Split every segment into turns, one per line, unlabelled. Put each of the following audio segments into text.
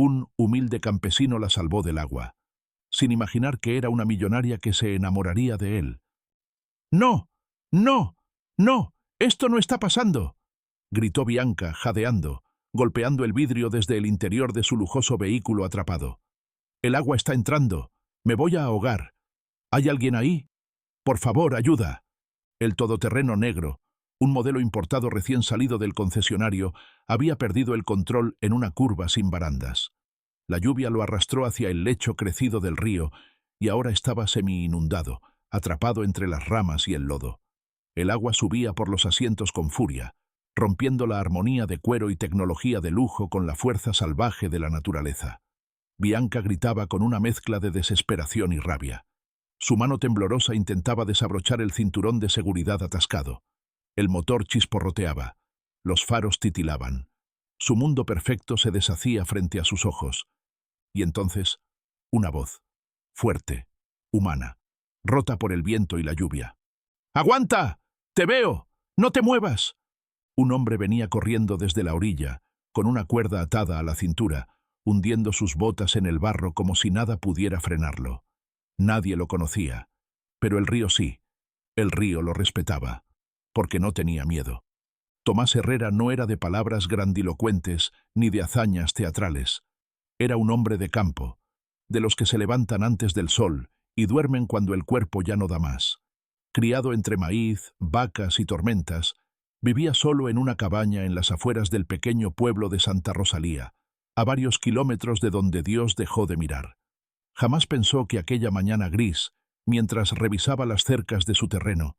Un humilde campesino la salvó del agua, sin imaginar que era una millonaria que se enamoraría de él. «¡No! ¡No! ¡No! ¡Esto no está pasando!», gritó Bianca, jadeando, golpeando el vidrio desde el interior de su lujoso vehículo atrapado. «El agua está entrando. Me voy a ahogar. ¿Hay alguien ahí? Por favor, ayuda». El todoterreno negro, un modelo importado recién salido del concesionario, había perdido el control en una curva sin barandas. La lluvia lo arrastró hacia el lecho crecido del río y ahora estaba semi-inundado, atrapado entre las ramas y el lodo. El agua subía por los asientos con furia, rompiendo la armonía de cuero y tecnología de lujo con la fuerza salvaje de la naturaleza. Bianca gritaba con una mezcla de desesperación y rabia. Su mano temblorosa intentaba desabrochar el cinturón de seguridad atascado. El motor chisporroteaba. Los faros titilaban. Su mundo perfecto se deshacía frente a sus ojos. Y entonces, una voz, fuerte, humana, rota por el viento y la lluvia. «¡Aguanta! ¡Te veo! ¡No te muevas!». Un hombre venía corriendo desde la orilla, con una cuerda atada a la cintura, hundiendo sus botas en el barro como si nada pudiera frenarlo. Nadie lo conocía, pero el río sí. El río lo respetaba, porque no tenía miedo. Tomás Herrera no era de palabras grandilocuentes ni de hazañas teatrales. Era un hombre de campo, de los que se levantan antes del sol y duermen cuando el cuerpo ya no da más. Criado entre maíz, vacas y tormentas, vivía solo en una cabaña en las afueras del pequeño pueblo de Santa Rosalía, a varios kilómetros de donde Dios dejó de mirar. Jamás pensó que aquella mañana gris, mientras revisaba las cercas de su terreno,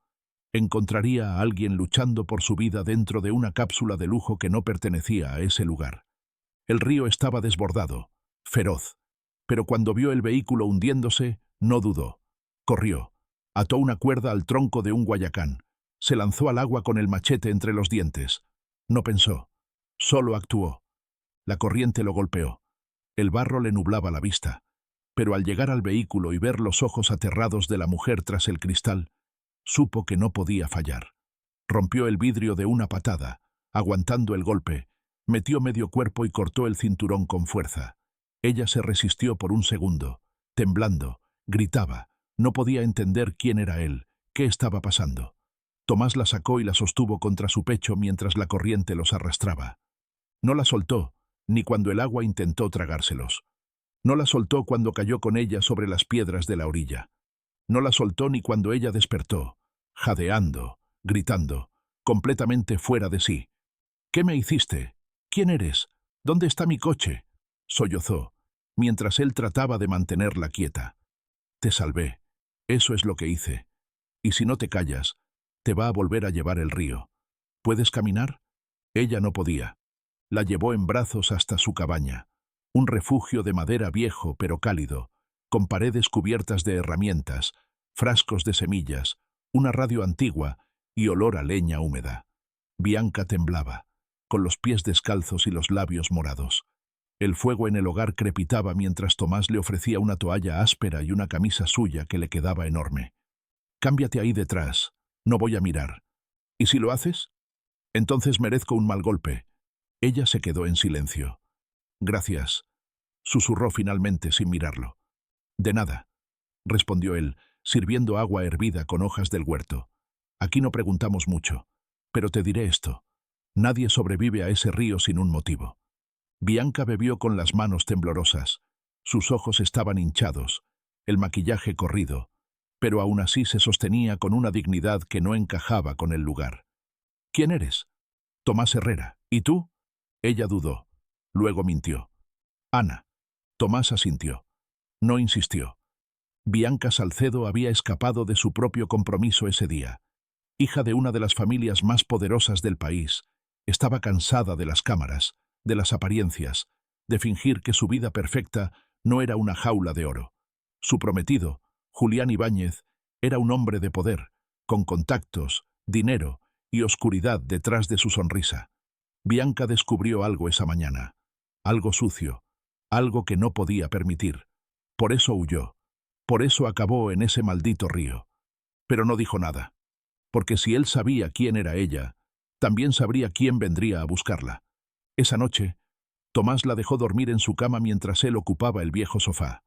encontraría a alguien luchando por su vida dentro de una cápsula de lujo que no pertenecía a ese lugar. El río estaba desbordado, feroz, pero cuando vio el vehículo hundiéndose, no dudó. Corrió, ató una cuerda al tronco de un guayacán, se lanzó al agua con el machete entre los dientes. No pensó, solo actuó. La corriente lo golpeó. El barro le nublaba la vista, pero al llegar al vehículo y ver los ojos aterrados de la mujer tras el cristal, supo que no podía fallar. Rompió el vidrio de una patada, aguantando el golpe, metió medio cuerpo y cortó el cinturón con fuerza. Ella se resistió por un segundo, temblando, gritaba, no podía entender quién era él, qué estaba pasando. Tomás la sacó y la sostuvo contra su pecho mientras la corriente los arrastraba. No la soltó, ni cuando el agua intentó tragárselos. No la soltó cuando cayó con ella sobre las piedras de la orilla. No la soltó ni cuando ella despertó, jadeando, gritando, completamente fuera de sí. «¿Qué me hiciste? ¿Quién eres? ¿Dónde está mi coche?», sollozó, mientras él trataba de mantenerla quieta. «Te salvé. Eso es lo que hice. Y si no te callas, te va a volver a llevar el río. ¿Puedes caminar?». Ella no podía. La llevó en brazos hasta su cabaña, un refugio de madera viejo pero cálido, con paredes cubiertas de herramientas, frascos de semillas, una radio antigua y olor a leña húmeda. Bianca temblaba, con los pies descalzos y los labios morados. El fuego en el hogar crepitaba mientras Tomás le ofrecía una toalla áspera y una camisa suya que le quedaba enorme. «Cámbiate ahí detrás, no voy a mirar. ¿Y si lo haces? Entonces merezco un mal golpe». Ella se quedó en silencio. «Gracias», susurró finalmente sin mirarlo. «De nada», respondió él, sirviendo agua hervida con hojas del huerto. «Aquí no preguntamos mucho, pero te diré esto. Nadie sobrevive a ese río sin un motivo». Bianca bebió con las manos temblorosas. Sus ojos estaban hinchados, el maquillaje corrido, pero aún así se sostenía con una dignidad que no encajaba con el lugar. «¿Quién eres?» «Tomás Herrera. ¿Y tú?». Ella dudó. Luego mintió. «Ana». Tomás asintió. No insistió. Bianca Salcedo había escapado de su propio compromiso ese día. Hija de una de las familias más poderosas del país, estaba cansada de las cámaras, de las apariencias, de fingir que su vida perfecta no era una jaula de oro. Su prometido, Julián Ibáñez, era un hombre de poder, con contactos, dinero y oscuridad detrás de su sonrisa. Bianca descubrió algo esa mañana, algo sucio, algo que no podía permitir. Por eso huyó, por eso acabó en ese maldito río. Pero no dijo nada, porque si él sabía quién era ella, también sabría quién vendría a buscarla. Esa noche, Tomás la dejó dormir en su cama mientras él ocupaba el viejo sofá.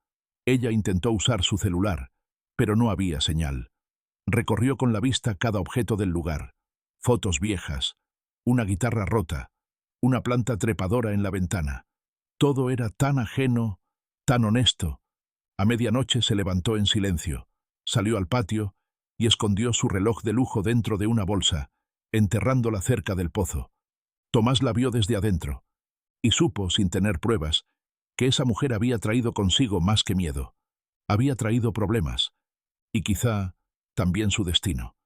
Ella intentó usar su celular, pero no había señal. Recorrió con la vista cada objeto del lugar. Fotos viejas, una guitarra rota, una planta trepadora en la ventana. Todo era tan ajeno, tan honesto. A medianoche se levantó en silencio, salió al patio y escondió su reloj de lujo dentro de una bolsa, enterrándola cerca del pozo. Tomás la vio desde adentro y supo, sin tener pruebas, que esa mujer había traído consigo más que miedo. Había traído problemas, y quizá también su destino.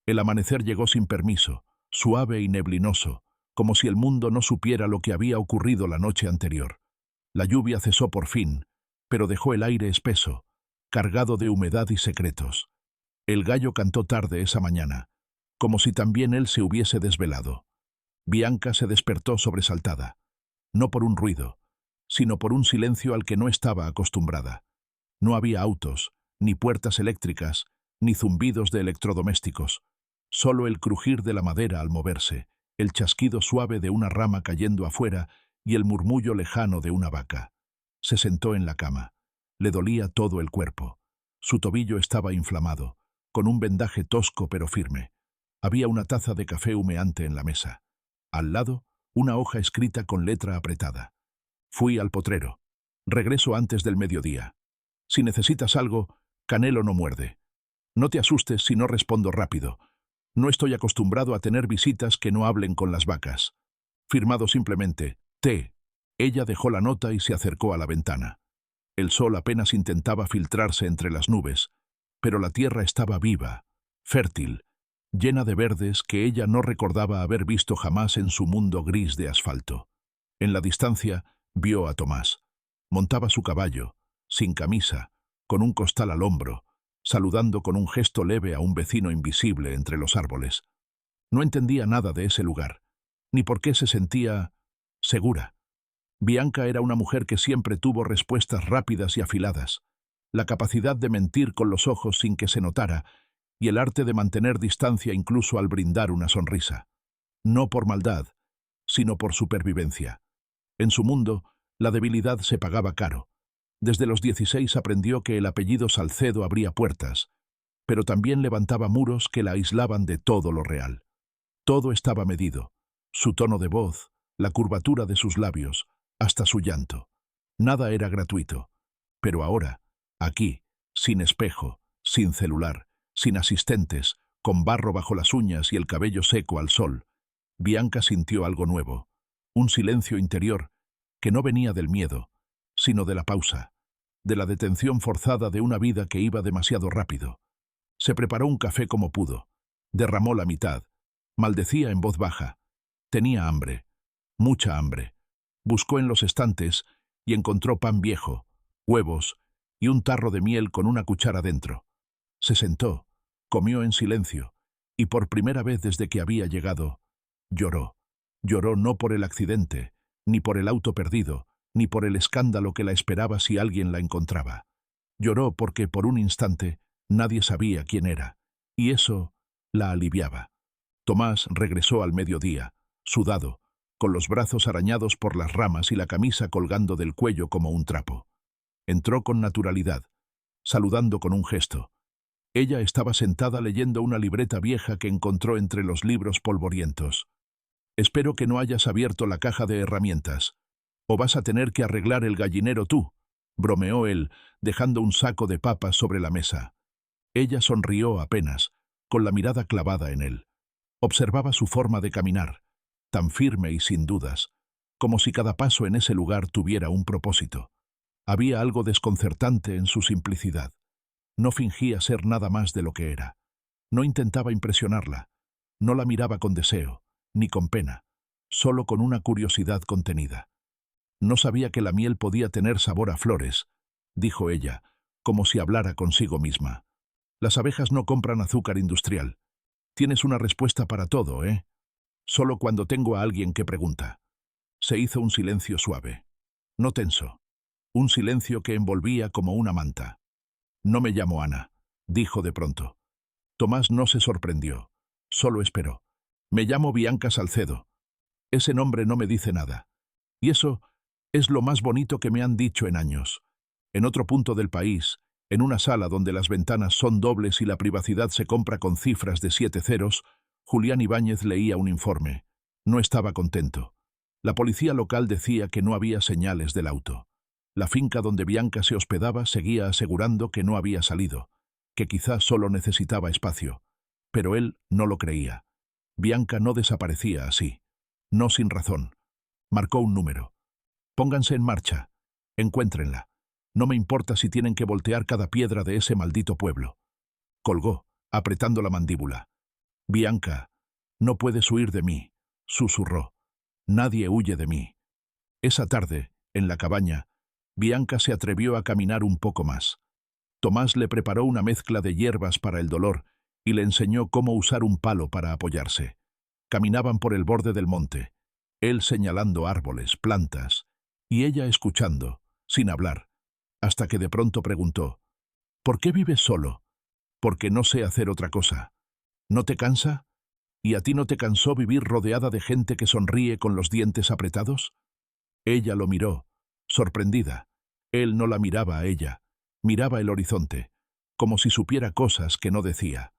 El amanecer llegó sin permiso, suave y neblinoso, como si el mundo no supiera lo que había ocurrido la noche anterior. La lluvia cesó por fin, pero dejó el aire espeso, cargado de humedad y secretos. El gallo cantó tarde esa mañana, como si también él se hubiese desvelado. Bianca se despertó sobresaltada, no por un ruido, sino por un silencio al que no estaba acostumbrada. No había autos, ni puertas eléctricas, ni zumbidos de electrodomésticos, solo el crujir de la madera al moverse, el chasquido suave de una rama cayendo afuera y el murmullo lejano de una vaca. Se sentó en la cama. Le dolía todo el cuerpo. Su tobillo estaba inflamado, con un vendaje tosco pero firme. Había una taza de café humeante en la mesa. Al lado, una hoja escrita con letra apretada. Fui al potrero. Regreso antes del mediodía. Si necesitas algo, Canelo no muerde. No te asustes si no respondo rápido. No estoy acostumbrado a tener visitas que no hablen con las vacas. Firmado simplemente, T. Ella dejó la nota y se acercó a la ventana. El sol apenas intentaba filtrarse entre las nubes, pero la tierra estaba viva, fértil, llena de verdes que ella no recordaba haber visto jamás en su mundo gris de asfalto. En la distancia, vio a Tomás. Montaba su caballo, sin camisa, con un costal al hombro, saludando con un gesto leve a un vecino invisible entre los árboles. No entendía nada de ese lugar, ni por qué se sentía segura. Bianca era una mujer que siempre tuvo respuestas rápidas y afiladas, la capacidad de mentir con los ojos sin que se notara, y el arte de mantener distancia incluso al brindar una sonrisa. No por maldad, sino por supervivencia. En su mundo, la debilidad se pagaba caro. Desde los 16 aprendió que el apellido Salcedo abría puertas, pero también levantaba muros que la aislaban de todo lo real. Todo estaba medido, su tono de voz, la curvatura de sus labios, hasta su llanto. Nada era gratuito. Pero ahora, aquí, sin espejo, sin celular, sin asistentes, con barro bajo las uñas y el cabello seco al sol, Bianca sintió algo nuevo, un silencio interior que no venía del miedo, sino de la pausa, de la detención forzada de una vida que iba demasiado rápido. Se preparó un café como pudo, derramó la mitad, maldecía en voz baja. Tenía hambre, mucha hambre. Buscó en los estantes y encontró pan viejo, huevos y un tarro de miel con una cuchara dentro. Se sentó, comió en silencio, y por primera vez desde que había llegado, lloró. Lloró no por el accidente, ni por el auto perdido, ni por el escándalo que la esperaba si alguien la encontraba. Lloró porque por un instante nadie sabía quién era, y eso la aliviaba. Tomás regresó al mediodía, sudado, con los brazos arañados por las ramas y la camisa colgando del cuello como un trapo. Entró con naturalidad, saludando con un gesto. Ella estaba sentada leyendo una libreta vieja que encontró entre los libros polvorientos. «Espero que no hayas abierto la caja de herramientas, o vas a tener que arreglar el gallinero tú», bromeó él, dejando un saco de papas sobre la mesa. Ella sonrió apenas, con la mirada clavada en él. Observaba su forma de caminar, tan firme y sin dudas, como si cada paso en ese lugar tuviera un propósito. Había algo desconcertante en su simplicidad. No fingía ser nada más de lo que era. No intentaba impresionarla. No la miraba con deseo, ni con pena, solo con una curiosidad contenida. «No sabía que la miel podía tener sabor a flores», dijo ella, como si hablara consigo misma. «Las abejas no compran azúcar industrial. Tienes una respuesta para todo, ¿eh? Solo cuando tengo a alguien que pregunta». Se hizo un silencio suave, no tenso, un silencio que envolvía como una manta. «No me llamo Ana», dijo de pronto. Tomás no se sorprendió, solo esperó. «Me llamo Bianca Salcedo. Ese nombre no me dice nada. Y eso Es lo más bonito que me han dicho en años. En otro punto del país, en una sala donde las ventanas son dobles y la privacidad se compra con cifras de 7 ceros, Julián Ibáñez leía un informe. No estaba contento. La policía local decía que no había señales del auto. La finca donde Bianca se hospedaba seguía asegurando que no había salido, que quizás solo necesitaba espacio. Pero él no lo creía. Bianca no desaparecía así. No sin razón. Marcó un número. Pónganse en marcha. Encuéntrenla. No me importa si tienen que voltear cada piedra de ese maldito pueblo. Colgó, apretando la mandíbula. Bianca, no puedes huir de mí, susurró. Nadie huye de mí. Esa tarde, en la cabaña, Bianca se atrevió a caminar un poco más. Tomás le preparó una mezcla de hierbas para el dolor y le enseñó cómo usar un palo para apoyarse. Caminaban por el borde del monte, él señalando árboles, plantas, y ella escuchando, sin hablar, hasta que de pronto preguntó, ¿por qué vives solo? Porque no sé hacer otra cosa. ¿No te cansa? ¿Y a ti no te cansó vivir rodeada de gente que sonríe con los dientes apretados? Ella lo miró, sorprendida. Él no la miraba a ella, miraba el horizonte, como si supiera cosas que no decía.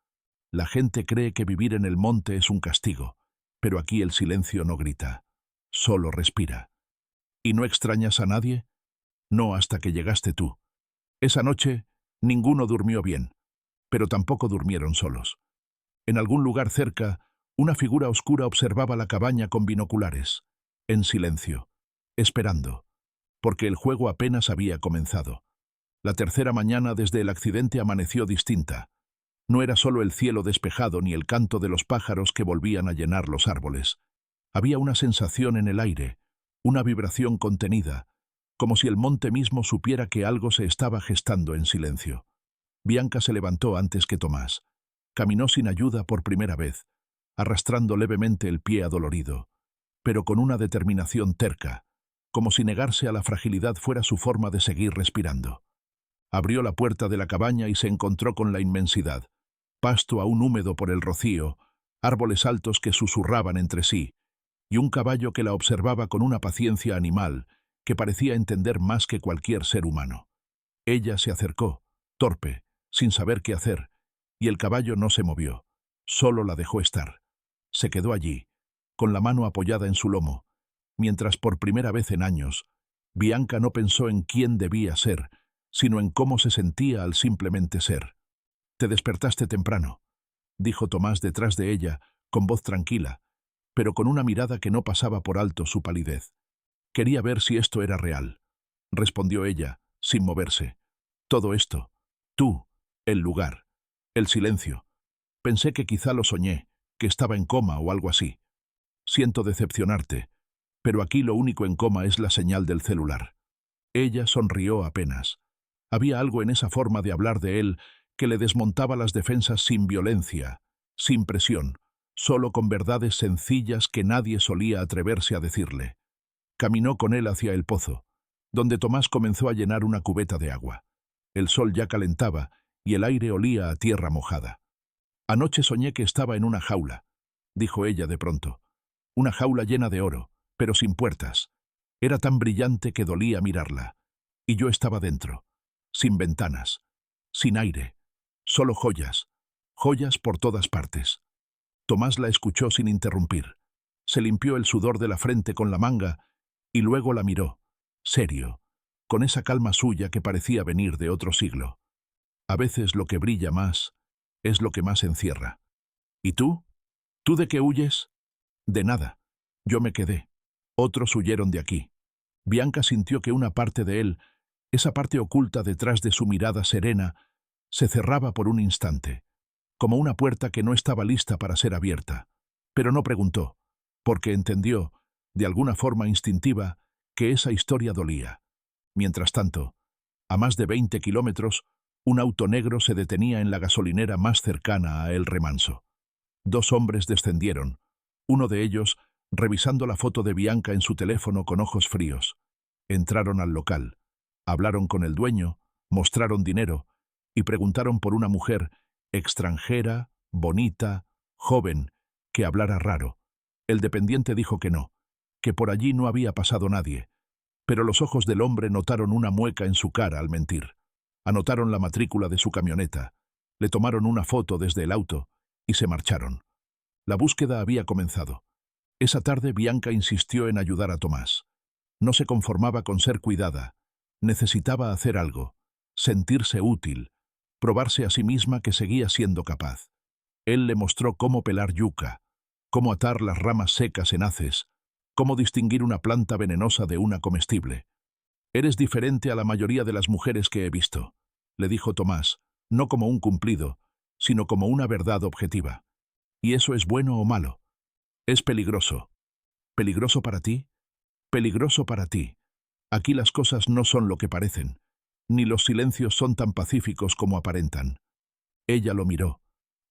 La gente cree que vivir en el monte es un castigo, pero aquí el silencio no grita, solo respira. ¿Y no extrañas a nadie? No hasta que llegaste tú. Esa noche, ninguno durmió bien, pero tampoco durmieron solos. En algún lugar cerca, una figura oscura observaba la cabaña con binoculares, en silencio, esperando, porque el juego apenas había comenzado. La tercera mañana desde el accidente amaneció distinta. No era solo el cielo despejado ni el canto de los pájaros que volvían a llenar los árboles. Había una sensación en el aire, una vibración contenida, como si el monte mismo supiera que algo se estaba gestando en silencio. Bianca se levantó antes que Tomás. Caminó sin ayuda por primera vez, arrastrando levemente el pie adolorido, pero con una determinación terca, como si negarse a la fragilidad fuera su forma de seguir respirando. Abrió la puerta de la cabaña y se encontró con la inmensidad, pasto aún húmedo por el rocío, árboles altos que susurraban entre sí, y un caballo que la observaba con una paciencia animal que parecía entender más que cualquier ser humano. Ella se acercó, torpe, sin saber qué hacer, y el caballo no se movió, solo la dejó estar. Se quedó allí, con la mano apoyada en su lomo, mientras por primera vez en años, Bianca no pensó en quién debía ser, sino en cómo se sentía al simplemente ser. «Te despertaste temprano», dijo Tomás detrás de ella, con voz tranquila, pero con una mirada que no pasaba por alto su palidez. «Quería ver si esto era real», respondió ella, sin moverse. «Todo esto, tú, el lugar, el silencio. Pensé que quizá lo soñé, que estaba en coma o algo así. Siento decepcionarte, pero aquí lo único en coma es la señal del celular». Ella sonrió apenas. Había algo en esa forma de hablar de él que le desmontaba las defensas sin violencia, sin presión, solo con verdades sencillas que nadie solía atreverse a decirle. Caminó con él hacia el pozo, donde Tomás comenzó a llenar una cubeta de agua. El sol ya calentaba y el aire olía a tierra mojada. «Anoche soñé que estaba en una jaula», dijo ella de pronto. «Una jaula llena de oro, pero sin puertas. Era tan brillante que dolía mirarla. Y yo estaba dentro, sin ventanas, sin aire, solo joyas, joyas por todas partes». Tomás la escuchó sin interrumpir. Se limpió el sudor de la frente con la manga y luego la miró, serio, con esa calma suya que parecía venir de otro siglo. «A veces lo que brilla más es lo que más encierra». «¿Y tú? ¿Tú de qué huyes?» «De nada. Yo me quedé. Otros huyeron de aquí». Bianca sintió que una parte de él, esa parte oculta detrás de su mirada serena, se cerraba por un instante, como una puerta que no estaba lista para ser abierta. Pero no preguntó, porque entendió, de alguna forma instintiva, que esa historia dolía. Mientras tanto, a más de 20 kilómetros, un auto negro se detenía en la gasolinera más cercana a El Remanso. 2 hombres descendieron, uno de ellos revisando la foto de Bianca en su teléfono con ojos fríos. Entraron al local, hablaron con el dueño, mostraron dinero y preguntaron por una mujer extranjera, bonita, joven, que hablara raro. El dependiente dijo que no, que por allí no había pasado nadie, Pero los ojos del hombre notaron una mueca en su cara al mentir. Anotaron la matrícula de su camioneta, le tomaron una foto desde el auto y se marcharon. La búsqueda había comenzado. Esa tarde Bianca insistió en ayudar a Tomás. No se conformaba con ser cuidada. Necesitaba hacer algo, sentirse útil, probarse a sí misma que seguía siendo capaz. Él le mostró cómo pelar yuca, cómo atar las ramas secas en haces, cómo distinguir una planta venenosa de una comestible. «Eres diferente a la mayoría de las mujeres que he visto», le dijo Tomás, no como un cumplido, sino como una verdad objetiva. «¿Y eso es bueno o malo? Es peligroso. ¿Peligroso para ti? Peligroso para ti. Aquí las cosas no son lo que parecen, ni los silencios son tan pacíficos como aparentan». Ella lo miró,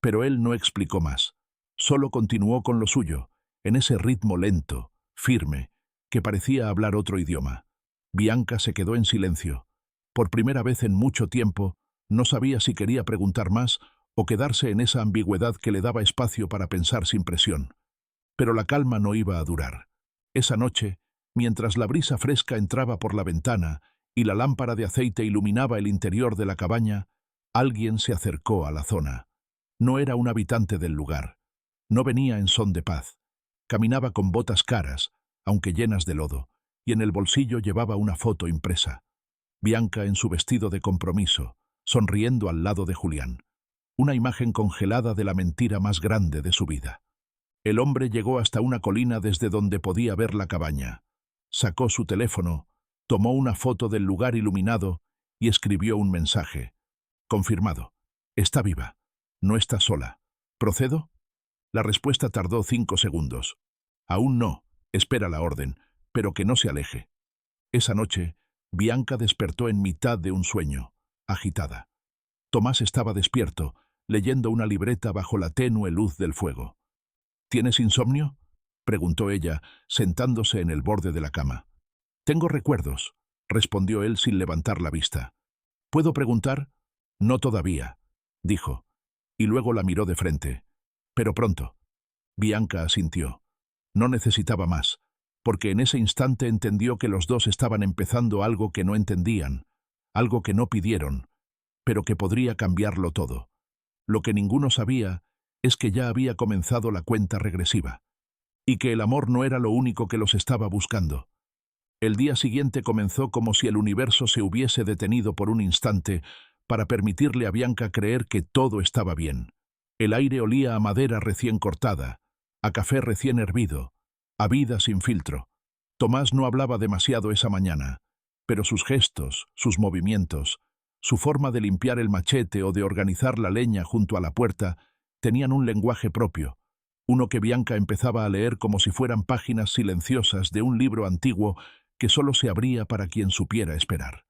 pero él no explicó más. Solo continuó con lo suyo, en ese ritmo lento, firme, que parecía hablar otro idioma. Bianca se quedó en silencio. Por primera vez en mucho tiempo, no sabía si quería preguntar más o quedarse en esa ambigüedad que le daba espacio para pensar sin presión. Pero la calma no iba a durar. Esa noche, mientras la brisa fresca entraba por la ventana y la lámpara de aceite iluminaba el interior de la cabaña, alguien se acercó a la zona. No era un habitante del lugar. No venía en son de paz. Caminaba con botas caras, aunque llenas de lodo, y en el bolsillo llevaba una foto impresa. Bianca en su vestido de compromiso, sonriendo al lado de Julián. Una imagen congelada de la mentira más grande de su vida. El hombre llegó hasta una colina desde donde podía ver la cabaña. Sacó su teléfono, tomó una foto del lugar iluminado y escribió un mensaje. Confirmado. Está viva. No está sola. ¿Procedo? La respuesta tardó 5 segundos. Aún no. Espera la orden, pero que no se aleje. Esa noche, Bianca despertó en mitad de un sueño, agitada. Tomás estaba despierto, leyendo una libreta bajo la tenue luz del fuego. ¿Tienes insomnio?, preguntó ella, sentándose en el borde de la cama. Tengo recuerdos, respondió él sin levantar la vista. ¿Puedo preguntar? No todavía, dijo, y luego la miró de frente. Pero pronto. Bianca asintió. No necesitaba más, porque en ese instante entendió que los dos estaban empezando algo que no entendían, algo que no pidieron, pero que podría cambiarlo todo. Lo que ninguno sabía es que ya había comenzado la cuenta regresiva, y que el amor no era lo único que los estaba buscando. El día siguiente comenzó como si el universo se hubiese detenido por un instante para permitirle a Bianca creer que todo estaba bien. El aire olía a madera recién cortada, a café recién hervido, a vida sin filtro. Tomás no hablaba demasiado esa mañana, pero sus gestos, sus movimientos, su forma de limpiar el machete o de organizar la leña junto a la puerta tenían un lenguaje propio, uno que Bianca empezaba a leer como si fueran páginas silenciosas de un libro antiguo que solo se abría para quien supiera esperar.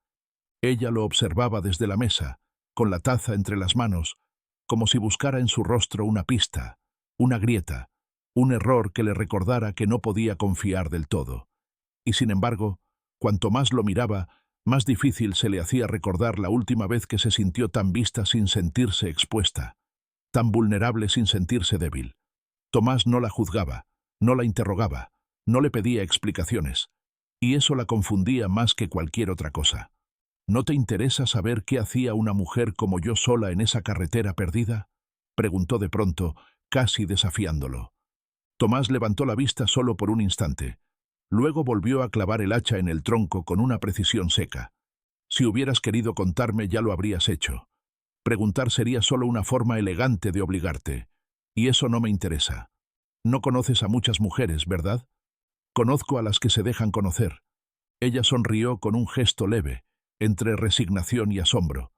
Ella lo observaba desde la mesa, con la taza entre las manos, como si buscara en su rostro una pista, una grieta, un error que le recordara que no podía confiar del todo. Y sin embargo, cuanto más lo miraba, más difícil se le hacía recordar la última vez que se sintió tan vista sin sentirse expuesta, tan vulnerable sin sentirse débil. Tomás no la juzgaba, no la interrogaba, no le pedía explicaciones, y eso la confundía más que cualquier otra cosa. ¿No te interesa saber qué hacía una mujer como yo sola en esa carretera perdida?, preguntó de pronto, casi desafiándolo. Tomás levantó la vista solo por un instante. Luego volvió a clavar el hacha en el tronco con una precisión seca. Si hubieras querido contarme, ya lo habrías hecho. Preguntar sería solo una forma elegante de obligarte. Y eso no me interesa. No conoces a muchas mujeres, ¿verdad? Conozco a las que se dejan conocer. Ella sonrió con un gesto leve, entre resignación y asombro,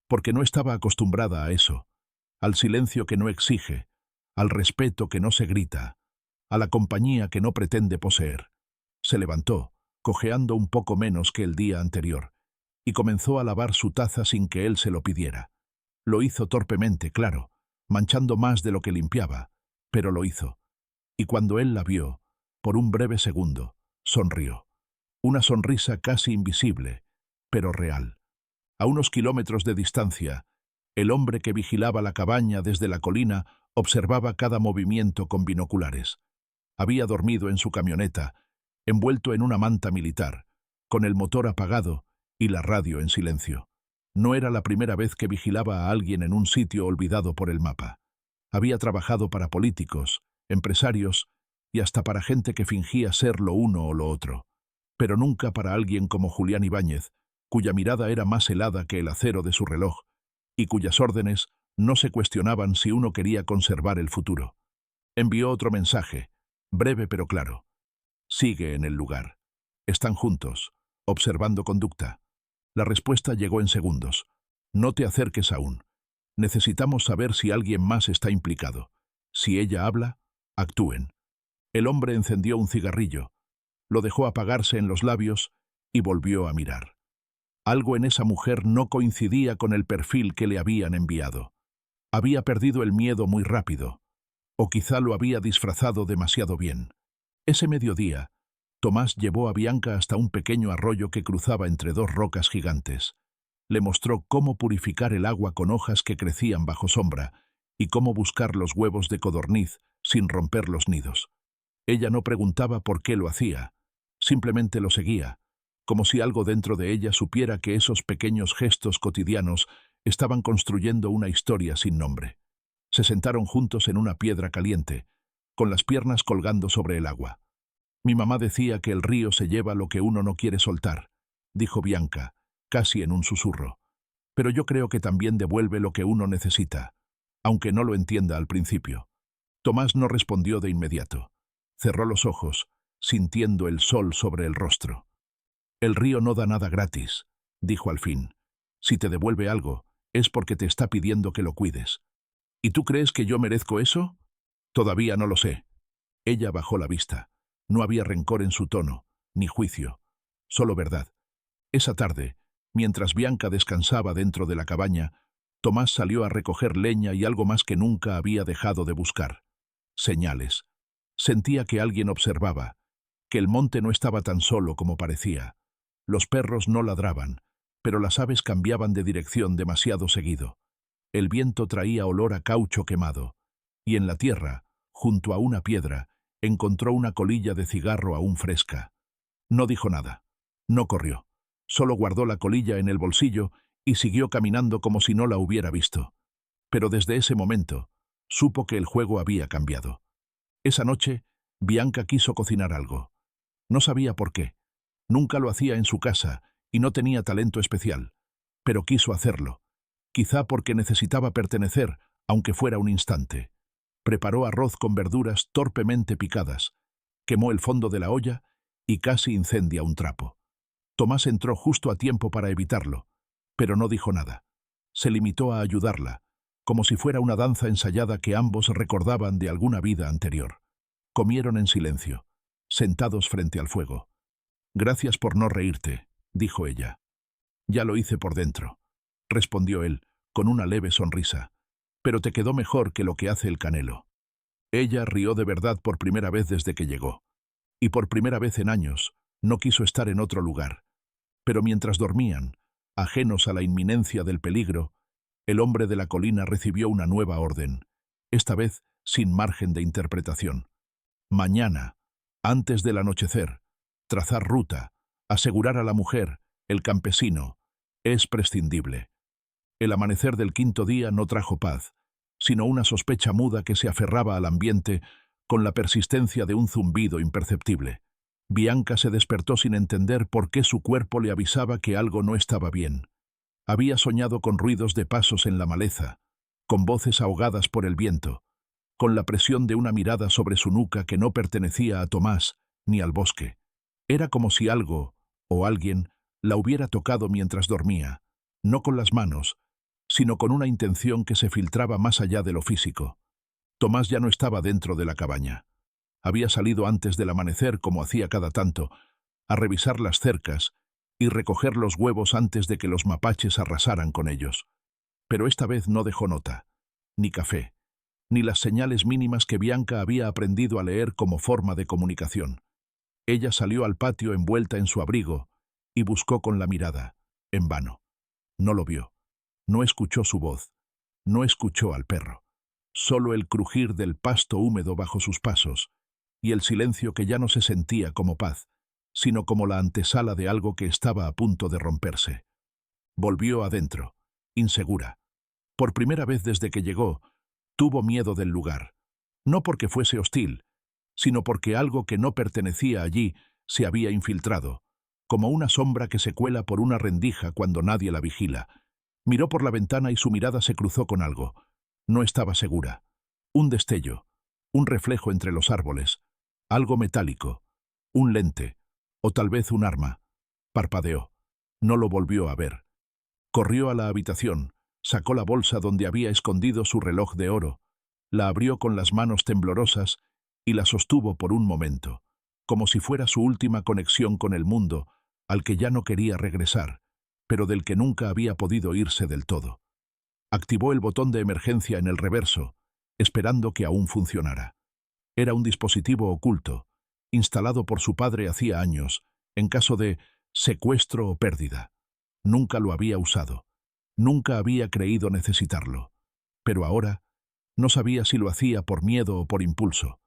porque no estaba acostumbrada a eso, al silencio que no exige, al respeto que no se grita, a la compañía que no pretende poseer. Se levantó, cojeando un poco menos que el día anterior, y comenzó a lavar su taza sin que él se lo pidiera. Lo hizo torpemente, claro, manchando más de lo que limpiaba, pero lo hizo. Y cuando él la vio, por un breve segundo, sonrió. Una sonrisa casi invisible, pero real. A unos kilómetros de distancia, el hombre que vigilaba la cabaña desde la colina observaba cada movimiento con binoculares. Había dormido en su camioneta, envuelto en una manta militar, con el motor apagado y la radio en silencio. No era la primera vez que vigilaba a alguien en un sitio olvidado por el mapa. Había trabajado para políticos, empresarios y hasta para gente que fingía ser lo uno o lo otro, pero nunca para alguien como Julián Ibáñez, cuya mirada era más helada que el acero de su reloj y cuyas órdenes no se cuestionaban si uno quería conservar el futuro. Envió otro mensaje, breve pero claro. Sigue en el lugar. Están juntos, observando conducta. La respuesta llegó en segundos. No te acerques aún. Necesitamos saber si alguien más está implicado. Si ella habla, actúen. El hombre encendió un cigarrillo, lo dejó apagarse en los labios y volvió a mirar. Algo en esa mujer no coincidía con el perfil que le habían enviado. Había perdido el miedo muy rápido, o quizá lo había disfrazado demasiado bien. Ese mediodía, Tomás llevó a Bianca hasta un pequeño arroyo que cruzaba entre dos rocas gigantes. Le mostró cómo purificar el agua con hojas que crecían bajo sombra y cómo buscar los huevos de codorniz sin romper los nidos. Ella no preguntaba por qué lo hacía, simplemente lo seguía, como si algo dentro de ella supiera que esos pequeños gestos cotidianos estaban construyendo una historia sin nombre. Se sentaron juntos en una piedra caliente, con las piernas colgando sobre el agua. Mi mamá decía que el río se lleva lo que uno no quiere soltar, dijo Bianca, casi en un susurro. Pero yo creo que también devuelve lo que uno necesita, aunque no lo entienda al principio. Tomás no respondió de inmediato. Cerró los ojos, sintiendo el sol sobre el rostro. El río no da nada gratis, dijo al fin. Si te devuelve algo, es porque te está pidiendo que lo cuides. ¿Y tú crees que yo merezco eso? Todavía no lo sé. Ella bajó la vista. No había rencor en su tono, ni juicio, solo verdad. Esa tarde, mientras Bianca descansaba dentro de la cabaña, Tomás salió a recoger leña y algo más que nunca había dejado de buscar. Señales. Sentía que alguien observaba, que el monte no estaba tan solo como parecía. Los perros no ladraban, pero las aves cambiaban de dirección demasiado seguido. El viento traía olor a caucho quemado, y en la tierra, junto a una piedra, encontró una colilla de cigarro aún fresca. No dijo nada. No corrió. Solo guardó la colilla en el bolsillo y siguió caminando como si no la hubiera visto. Pero desde ese momento, supo que el juego había cambiado. Esa noche, Bianca quiso cocinar algo. No sabía por qué. Nunca lo hacía en su casa y no tenía talento especial. Pero quiso hacerlo. Quizá porque necesitaba pertenecer, aunque fuera un instante. Preparó arroz con verduras torpemente picadas, quemó el fondo de la olla y casi incendia un trapo. Tomás entró justo a tiempo para evitarlo, pero no dijo nada. Se limitó a ayudarla, como si fuera una danza ensayada que ambos recordaban de alguna vida anterior. Comieron en silencio, sentados frente al fuego. «Gracias por no reírte», dijo ella. «Ya lo hice por dentro», respondió él, con una leve sonrisa. «Pero te quedó mejor que lo que hace el Canelo». Ella rió de verdad por primera vez desde que llegó. Y por primera vez en años, no quiso estar en otro lugar. Pero mientras dormían, ajenos a la inminencia del peligro, el hombre de la colina recibió una nueva orden, esta vez sin margen de interpretación. Mañana, antes del anochecer, trazar ruta, asegurar a la mujer, el campesino, es prescindible. El amanecer del quinto día no trajo paz, sino una sospecha muda que se aferraba al ambiente con la persistencia de un zumbido imperceptible. Bianca se despertó sin entender por qué su cuerpo le avisaba que algo no estaba bien. Había soñado con ruidos de pasos en la maleza, con voces ahogadas por el viento, con la presión de una mirada sobre su nuca que no pertenecía a Tomás ni al bosque. Era como si algo, o alguien, la hubiera tocado mientras dormía, no con las manos, sino con una intención que se filtraba más allá de lo físico. Tomás ya no estaba dentro de la cabaña. Había salido antes del amanecer, como hacía cada tanto, a revisar las cercas y recoger los huevos antes de que los mapaches arrasaran con ellos. Pero esta vez no dejó nota, ni café, ni las señales mínimas que Bianca había aprendido a leer como forma de comunicación. Ella salió al patio envuelta en su abrigo y buscó con la mirada, en vano. No lo vio. No escuchó su voz. No escuchó al perro. Solo el crujir del pasto húmedo bajo sus pasos y el silencio que ya no se sentía como paz, sino como la antesala de algo que estaba a punto de romperse. Volvió adentro, insegura. Por primera vez desde que llegó, tuvo miedo del lugar. No porque fuese hostil, sino porque algo que no pertenecía allí se había infiltrado, como una sombra que se cuela por una rendija cuando nadie la vigila. Miró por la ventana y su mirada se cruzó con algo. No estaba segura. Un destello, un reflejo entre los árboles, algo metálico, un lente, o tal vez un arma. Parpadeó. No lo volvió a ver. Corrió a la habitación, sacó la bolsa donde había escondido su reloj de oro, la abrió con las manos temblorosas y la sostuvo por un momento, como si fuera su última conexión con el mundo, al que ya no quería regresar, pero del que nunca había podido irse del todo. Activó el botón de emergencia en el reverso, esperando que aún funcionara. Era un dispositivo oculto, instalado por su padre hacía años, en caso de secuestro o pérdida. Nunca lo había usado. Nunca había creído necesitarlo. Pero ahora no sabía si lo hacía por miedo o por impulso.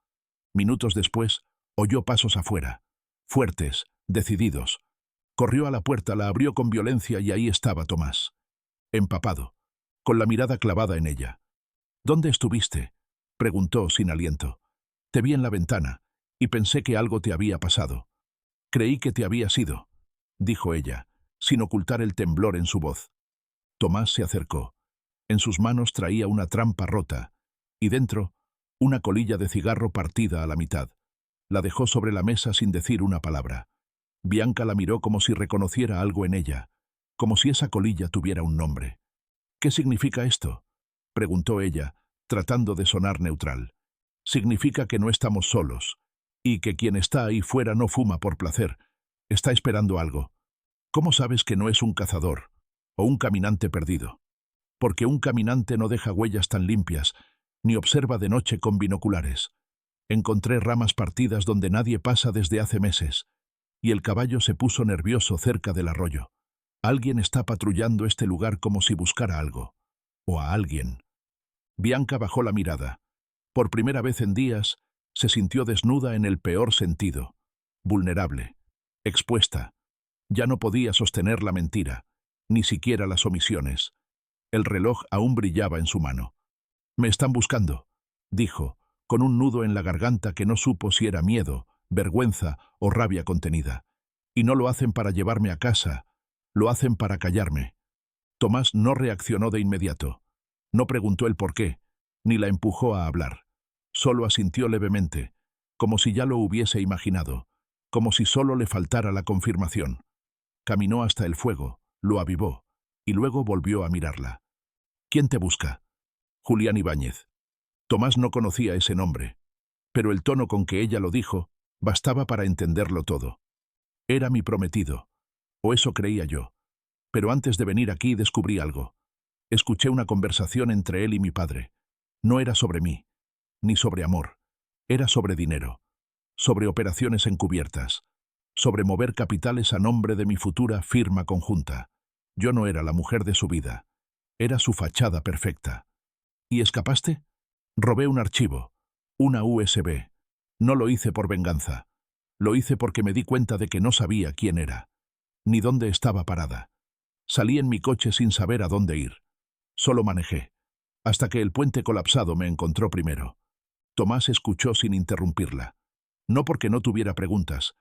Minutos después, oyó pasos afuera, fuertes, decididos. Corrió a la puerta, la abrió con violencia y ahí estaba Tomás. Empapado, con la mirada clavada en ella. «¿Dónde estuviste?», preguntó sin aliento. «Te vi en la ventana, y pensé que algo te había pasado. Creí que te habías ido», dijo ella, sin ocultar el temblor en su voz. Tomás se acercó. En sus manos traía una trampa rota, y dentro, una colilla de cigarro partida a la mitad. La dejó sobre la mesa sin decir una palabra. Bianca la miró como si reconociera algo en ella, como si esa colilla tuviera un nombre. «¿Qué significa esto?», preguntó ella, tratando de sonar neutral. «Significa que no estamos solos, y que quien está ahí fuera no fuma por placer. Está esperando algo. ¿Cómo sabes que no es un cazador o un caminante perdido? Porque un caminante no deja huellas tan limpias, ni observa de noche con binoculares. Encontré ramas partidas donde nadie pasa desde hace meses, y el caballo se puso nervioso cerca del arroyo. Alguien está patrullando este lugar como si buscara algo, o a alguien». Bianca bajó la mirada. Por primera vez en días, se sintió desnuda en el peor sentido, vulnerable, expuesta. Ya no podía sostener la mentira, ni siquiera las omisiones. El reloj aún brillaba en su mano. «Me están buscando», dijo, con un nudo en la garganta que no supo si era miedo, vergüenza o rabia contenida. «Y no lo hacen para llevarme a casa, lo hacen para callarme». Tomás no reaccionó de inmediato. No preguntó el por qué, ni la empujó a hablar. Solo asintió levemente, como si ya lo hubiese imaginado, como si solo le faltara la confirmación. Caminó hasta el fuego, lo avivó, y luego volvió a mirarla. «¿Quién te busca?». «Julián Ibáñez». Tomás no conocía ese nombre, pero el tono con que ella lo dijo bastaba para entenderlo todo. «Era mi prometido, o eso creía yo. Pero antes de venir aquí descubrí algo. Escuché una conversación entre él y mi padre. No era sobre mí, ni sobre amor. Era sobre dinero, sobre operaciones encubiertas, sobre mover capitales a nombre de mi futura firma conjunta. Yo no era la mujer de su vida. Era su fachada perfecta. ¿Y escapaste?». «Robé un archivo, una USB. No lo hice por venganza. Lo hice porque me di cuenta de que no sabía quién era, ni dónde estaba parada. Salí en mi coche sin saber a dónde ir. Solo manejé, hasta que el puente colapsado me encontró primero». Tomás escuchó sin interrumpirla. No porque no tuviera preguntas,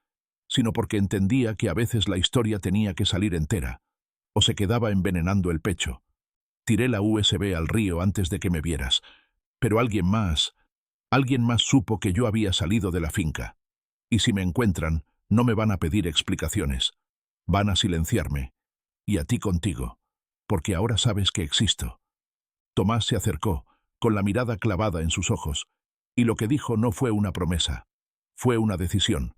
sino porque entendía que a veces la historia tenía que salir entera, o se quedaba envenenando el pecho. «Tiré la USB al río antes de que me vieras, pero alguien más supo que yo había salido de la finca. Y si me encuentran, no me van a pedir explicaciones. Van a silenciarme, y a ti contigo, porque ahora sabes que existo». Tomás se acercó, con la mirada clavada en sus ojos, y lo que dijo no fue una promesa, fue una decisión.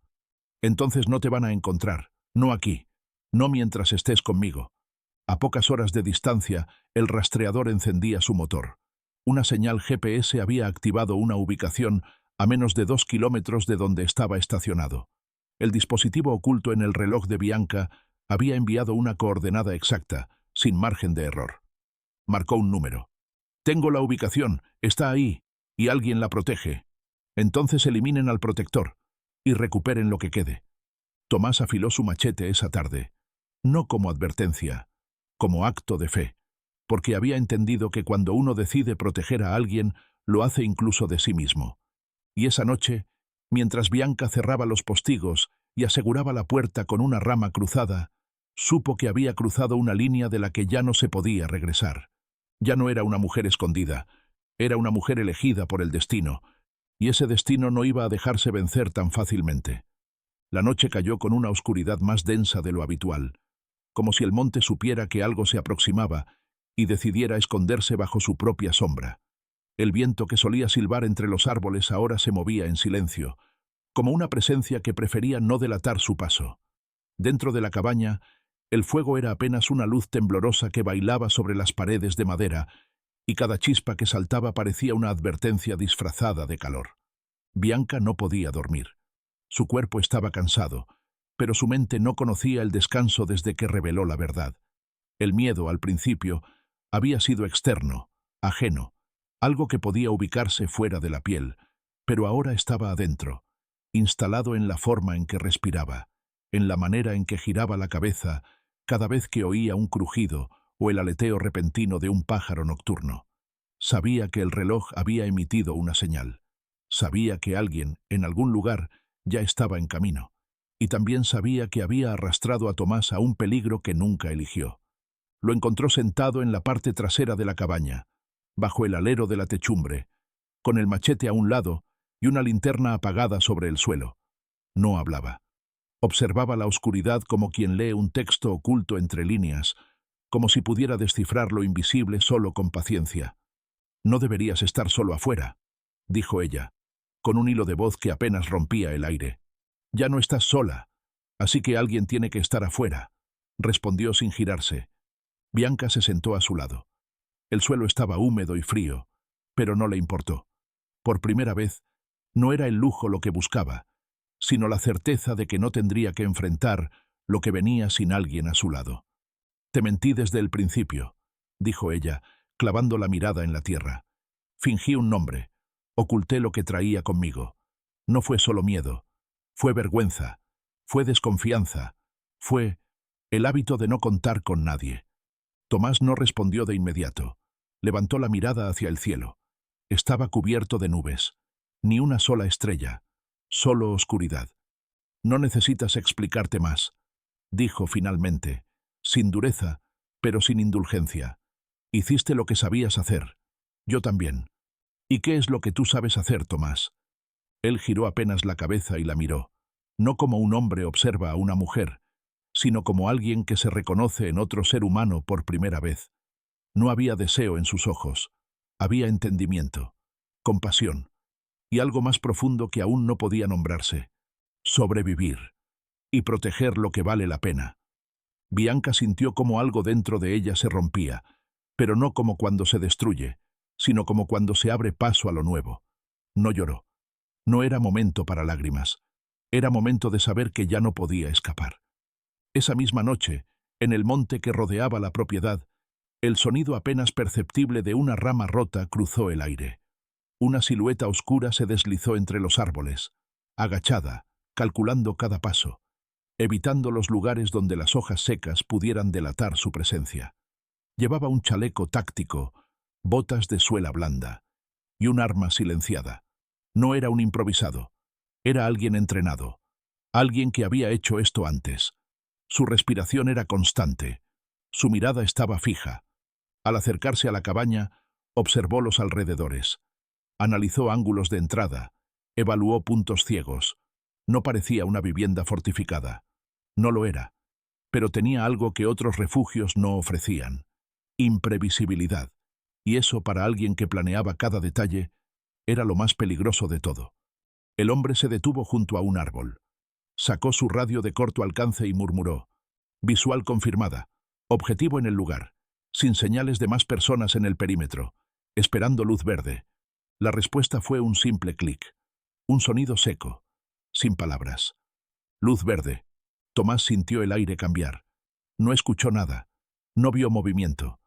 «Entonces no te van a encontrar, no aquí, no mientras estés conmigo». A pocas horas de distancia, el rastreador encendía su motor. Una señal GPS había activado una ubicación a menos de 2 kilómetros de donde estaba estacionado. El dispositivo oculto en el reloj de Bianca había enviado una coordenada exacta, sin margen de error. Marcó un número. «Tengo la ubicación, está ahí, y alguien la protege. Entonces eliminen al protector y recuperen lo que quede». Tomás afiló su machete esa tarde, no como advertencia, como acto de fe, porque había entendido que cuando uno decide proteger a alguien, lo hace incluso de sí mismo. Y esa noche, mientras Bianca cerraba los postigos y aseguraba la puerta con una rama cruzada, supo que había cruzado una línea de la que ya no se podía regresar. Ya no era una mujer escondida, era una mujer elegida por el destino, y ese destino no iba a dejarse vencer tan fácilmente. La noche cayó con una oscuridad más densa de lo habitual, como si el monte supiera que algo se aproximaba y decidiera esconderse bajo su propia sombra. El viento que solía silbar entre los árboles ahora se movía en silencio, como una presencia que prefería no delatar su paso. Dentro de la cabaña, el fuego era apenas una luz temblorosa que bailaba sobre las paredes de madera, y cada chispa que saltaba parecía una advertencia disfrazada de calor. Bianca no podía dormir. Su cuerpo estaba cansado, pero su mente no conocía el descanso desde que reveló la verdad. El miedo, al principio, había sido externo, ajeno, algo que podía ubicarse fuera de la piel, pero ahora estaba adentro, instalado en la forma en que respiraba, en la manera en que giraba la cabeza cada vez que oía un crujido o el aleteo repentino de un pájaro nocturno. Sabía que el reloj había emitido una señal. Sabía que alguien, en algún lugar, ya estaba en camino. Y también sabía que había arrastrado a Tomás a un peligro que nunca eligió. Lo encontró sentado en la parte trasera de la cabaña, bajo el alero de la techumbre, con el machete a un lado y una linterna apagada sobre el suelo. No hablaba. Observaba la oscuridad como quien lee un texto oculto entre líneas, como si pudiera descifrar lo invisible solo con paciencia. «No deberías estar solo afuera», dijo ella, con un hilo de voz que apenas rompía el aire. «Ya no estás sola, así que alguien tiene que estar afuera», respondió sin girarse. Bianca se sentó a su lado. El suelo estaba húmedo y frío, pero no le importó. Por primera vez, no era el lujo lo que buscaba, sino la certeza de que no tendría que enfrentar lo que venía sin alguien a su lado. «Te mentí desde el principio», dijo ella, clavando la mirada en la tierra. «Fingí un nombre, oculté lo que traía conmigo. No fue solo miedo, fue vergüenza, fue desconfianza, fue el hábito de no contar con nadie». Tomás no respondió de inmediato. Levantó la mirada hacia el cielo. Estaba cubierto de nubes. Ni una sola estrella, solo oscuridad. «No necesitas explicarte más», dijo finalmente, sin dureza, pero sin indulgencia. «Hiciste lo que sabías hacer. Yo también. ¿Y qué es lo que tú sabes hacer, Tomás?» Él giró apenas la cabeza y la miró, no como un hombre observa a una mujer, sino como alguien que se reconoce en otro ser humano por primera vez. No había deseo en sus ojos, había entendimiento, compasión, y algo más profundo que aún no podía nombrarse: sobrevivir y proteger lo que vale la pena. Bianca sintió como algo dentro de ella se rompía, pero no como cuando se destruye, sino como cuando se abre paso a lo nuevo. No lloró. No era momento para lágrimas. Era momento de saber que ya no podía escapar. Esa misma noche, en el monte que rodeaba la propiedad, el sonido apenas perceptible de una rama rota cruzó el aire. Una silueta oscura se deslizó entre los árboles, agachada, calculando cada paso, evitando los lugares donde las hojas secas pudieran delatar su presencia. Llevaba un chaleco táctico, botas de suela blanda y un arma silenciada. No era un improvisado, era alguien entrenado, alguien que había hecho esto antes. Su respiración era constante, su mirada estaba fija. Al acercarse a la cabaña, observó los alrededores. Analizó ángulos de entrada, evaluó puntos ciegos. No parecía una vivienda fortificada. No lo era, pero tenía algo que otros refugios no ofrecían: imprevisibilidad. Y eso, para alguien que planeaba cada detalle, era lo más peligroso de todo. El hombre se detuvo junto a un árbol. Sacó su radio de corto alcance y murmuró: «Visual confirmada. Objetivo en el lugar. Sin señales de más personas en el perímetro. Esperando luz verde». La respuesta fue un simple clic. Un sonido seco, sin palabras. Luz verde. Tomás sintió el aire cambiar. No escuchó nada. No vio movimiento.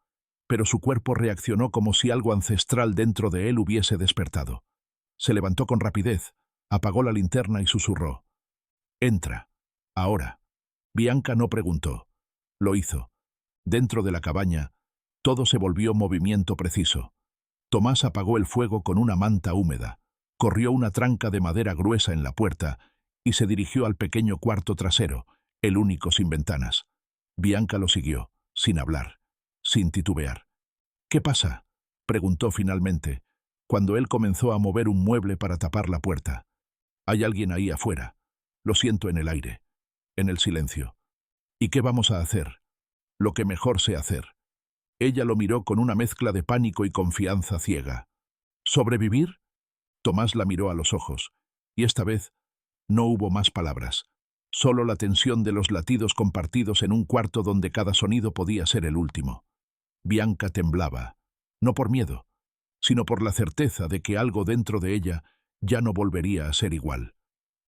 Pero su cuerpo reaccionó como si algo ancestral dentro de él hubiese despertado. Se levantó con rapidez, apagó la linterna y susurró: «Entra». Ahora. Bianca no preguntó. Lo hizo. Dentro de la cabaña, todo se volvió movimiento preciso. Tomás apagó el fuego con una manta húmeda, corrió una tranca de madera gruesa en la puerta y se dirigió al pequeño cuarto trasero, el único sin ventanas. Bianca lo siguió, sin hablar, sin titubear. «¿Qué pasa?», preguntó finalmente, cuando él comenzó a mover un mueble para tapar la puerta. «Hay alguien ahí afuera. Lo siento en el aire, en el silencio. ¿Y qué vamos a hacer?». «Lo que mejor sé hacer». Ella lo miró con una mezcla de pánico y confianza ciega. «¿Sobrevivir?». Tomás la miró a los ojos, y esta vez no hubo más palabras, solo la tensión de los latidos compartidos en un cuarto donde cada sonido podía ser el último. Bianca temblaba, no por miedo, sino por la certeza de que algo dentro de ella ya no volvería a ser igual.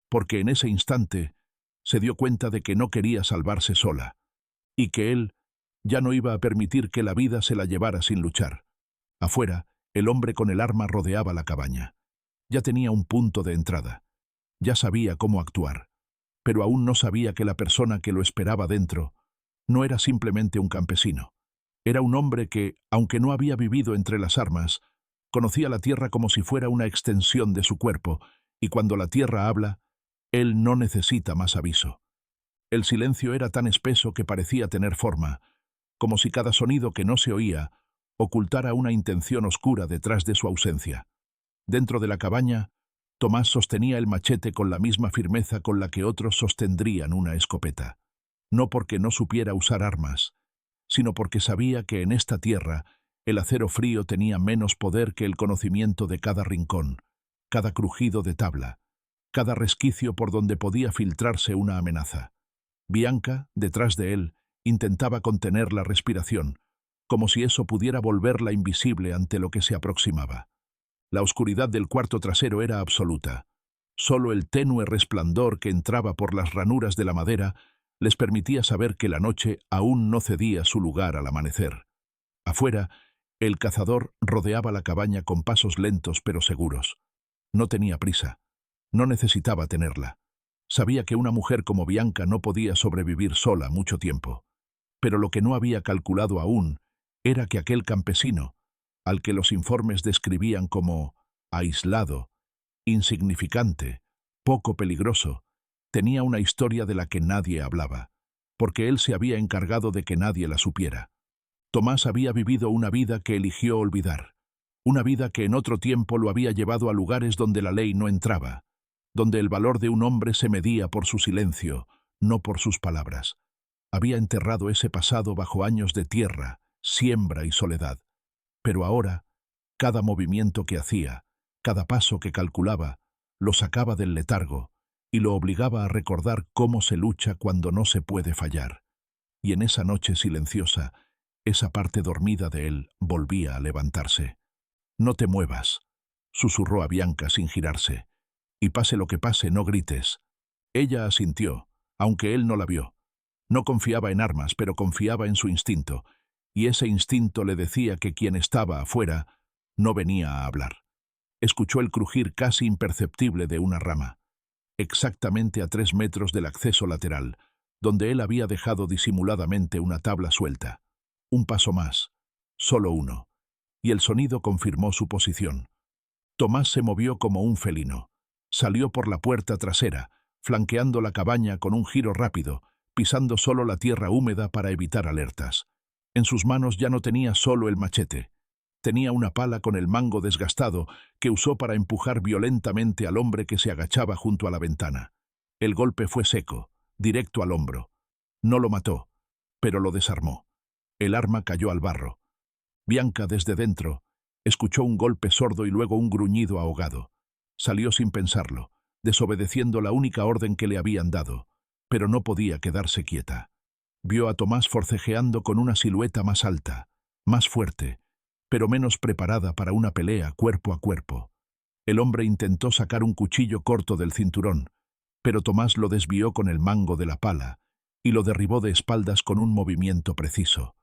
Porque en ese instante se dio cuenta de que no quería salvarse sola, y que él ya no iba a permitir que la vida se la llevara sin luchar. Afuera, el hombre con el arma rodeaba la cabaña. Ya tenía un punto de entrada. Ya sabía cómo actuar, pero aún no sabía que la persona que lo esperaba dentro no era simplemente un campesino. Era un hombre que, aunque no había vivido entre las armas, conocía la tierra como si fuera una extensión de su cuerpo, y cuando la tierra habla, él no necesita más aviso. El silencio era tan espeso que parecía tener forma, como si cada sonido que no se oía ocultara una intención oscura detrás de su ausencia. Dentro de la cabaña, Tomás sostenía el machete con la misma firmeza con la que otros sostendrían una escopeta. No porque no supiera usar armas, sino porque sabía que en esta tierra el acero frío tenía menos poder que el conocimiento de cada rincón, cada crujido de tabla, cada resquicio por donde podía filtrarse una amenaza. Bianca, detrás de él, intentaba contener la respiración, como si eso pudiera volverla invisible ante lo que se aproximaba. La oscuridad del cuarto trasero era absoluta. Solo el tenue resplandor que entraba por las ranuras de la madera les permitía saber que la noche aún no cedía su lugar al amanecer. Afuera, el cazador rodeaba la cabaña con pasos lentos pero seguros. No tenía prisa. No necesitaba tenerla. Sabía que una mujer como Bianca no podía sobrevivir sola mucho tiempo. Pero lo que no había calculado aún era que aquel campesino, al que los informes describían como aislado, insignificante, poco peligroso, tenía una historia de la que nadie hablaba, porque él se había encargado de que nadie la supiera. Tomás había vivido una vida que eligió olvidar, una vida que en otro tiempo lo había llevado a lugares donde la ley no entraba, donde el valor de un hombre se medía por su silencio, no por sus palabras. Había enterrado ese pasado bajo años de tierra, siembra y soledad. Pero ahora, cada movimiento que hacía, cada paso que calculaba, lo sacaba del letargo y lo obligaba a recordar cómo se lucha cuando no se puede fallar. Y en esa noche silenciosa, esa parte dormida de él volvía a levantarse. «No te muevas», susurró a Bianca sin girarse. «Y pase lo que pase, no grites». Ella asintió, aunque él no la vio. No confiaba en armas, pero confiaba en su instinto, y ese instinto le decía que quien estaba afuera no venía a hablar. Escuchó el crujir casi imperceptible de una rama, exactamente a 3 metros del acceso lateral, donde él había dejado disimuladamente una tabla suelta. Un paso más, solo uno, y el sonido confirmó su posición. Tomás se movió como un felino. Salió por la puerta trasera, flanqueando la cabaña con un giro rápido, pisando solo la tierra húmeda para evitar alertas. En sus manos ya no tenía solo el machete. Tenía una pala con el mango desgastado que usó para empujar violentamente al hombre que se agachaba junto a la ventana. El golpe fue seco, directo al hombro. No lo mató, pero lo desarmó. El arma cayó al barro. Bianca, desde dentro, escuchó un golpe sordo y luego un gruñido ahogado. Salió sin pensarlo, desobedeciendo la única orden que le habían dado, pero no podía quedarse quieta. Vio a Tomás forcejeando con una silueta más alta, más fuerte, pero menos preparada para una pelea cuerpo a cuerpo. El hombre intentó sacar un cuchillo corto del cinturón, pero Tomás lo desvió con el mango de la pala y lo derribó de espaldas con un movimiento preciso.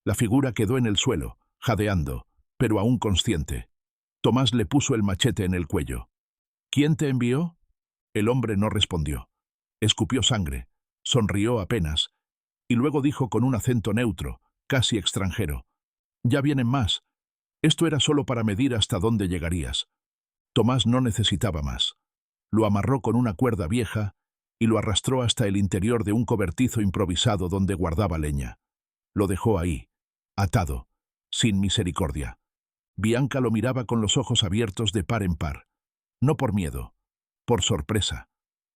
La figura quedó en el suelo, jadeando, pero aún consciente. Tomás le puso el machete en el cuello. «¿Quién te envió?». El hombre no respondió. Escupió sangre, Sonrió apenas, y luego dijo con un acento neutro, casi extranjero: «Ya vienen más. Esto era solo para medir hasta dónde llegarías». Tomás no necesitaba más. Lo amarró con una cuerda vieja y lo arrastró hasta el interior de un cobertizo improvisado donde guardaba leña. Lo dejó ahí, atado, sin misericordia. Bianca lo miraba con los ojos abiertos de par en par. No por miedo, por sorpresa.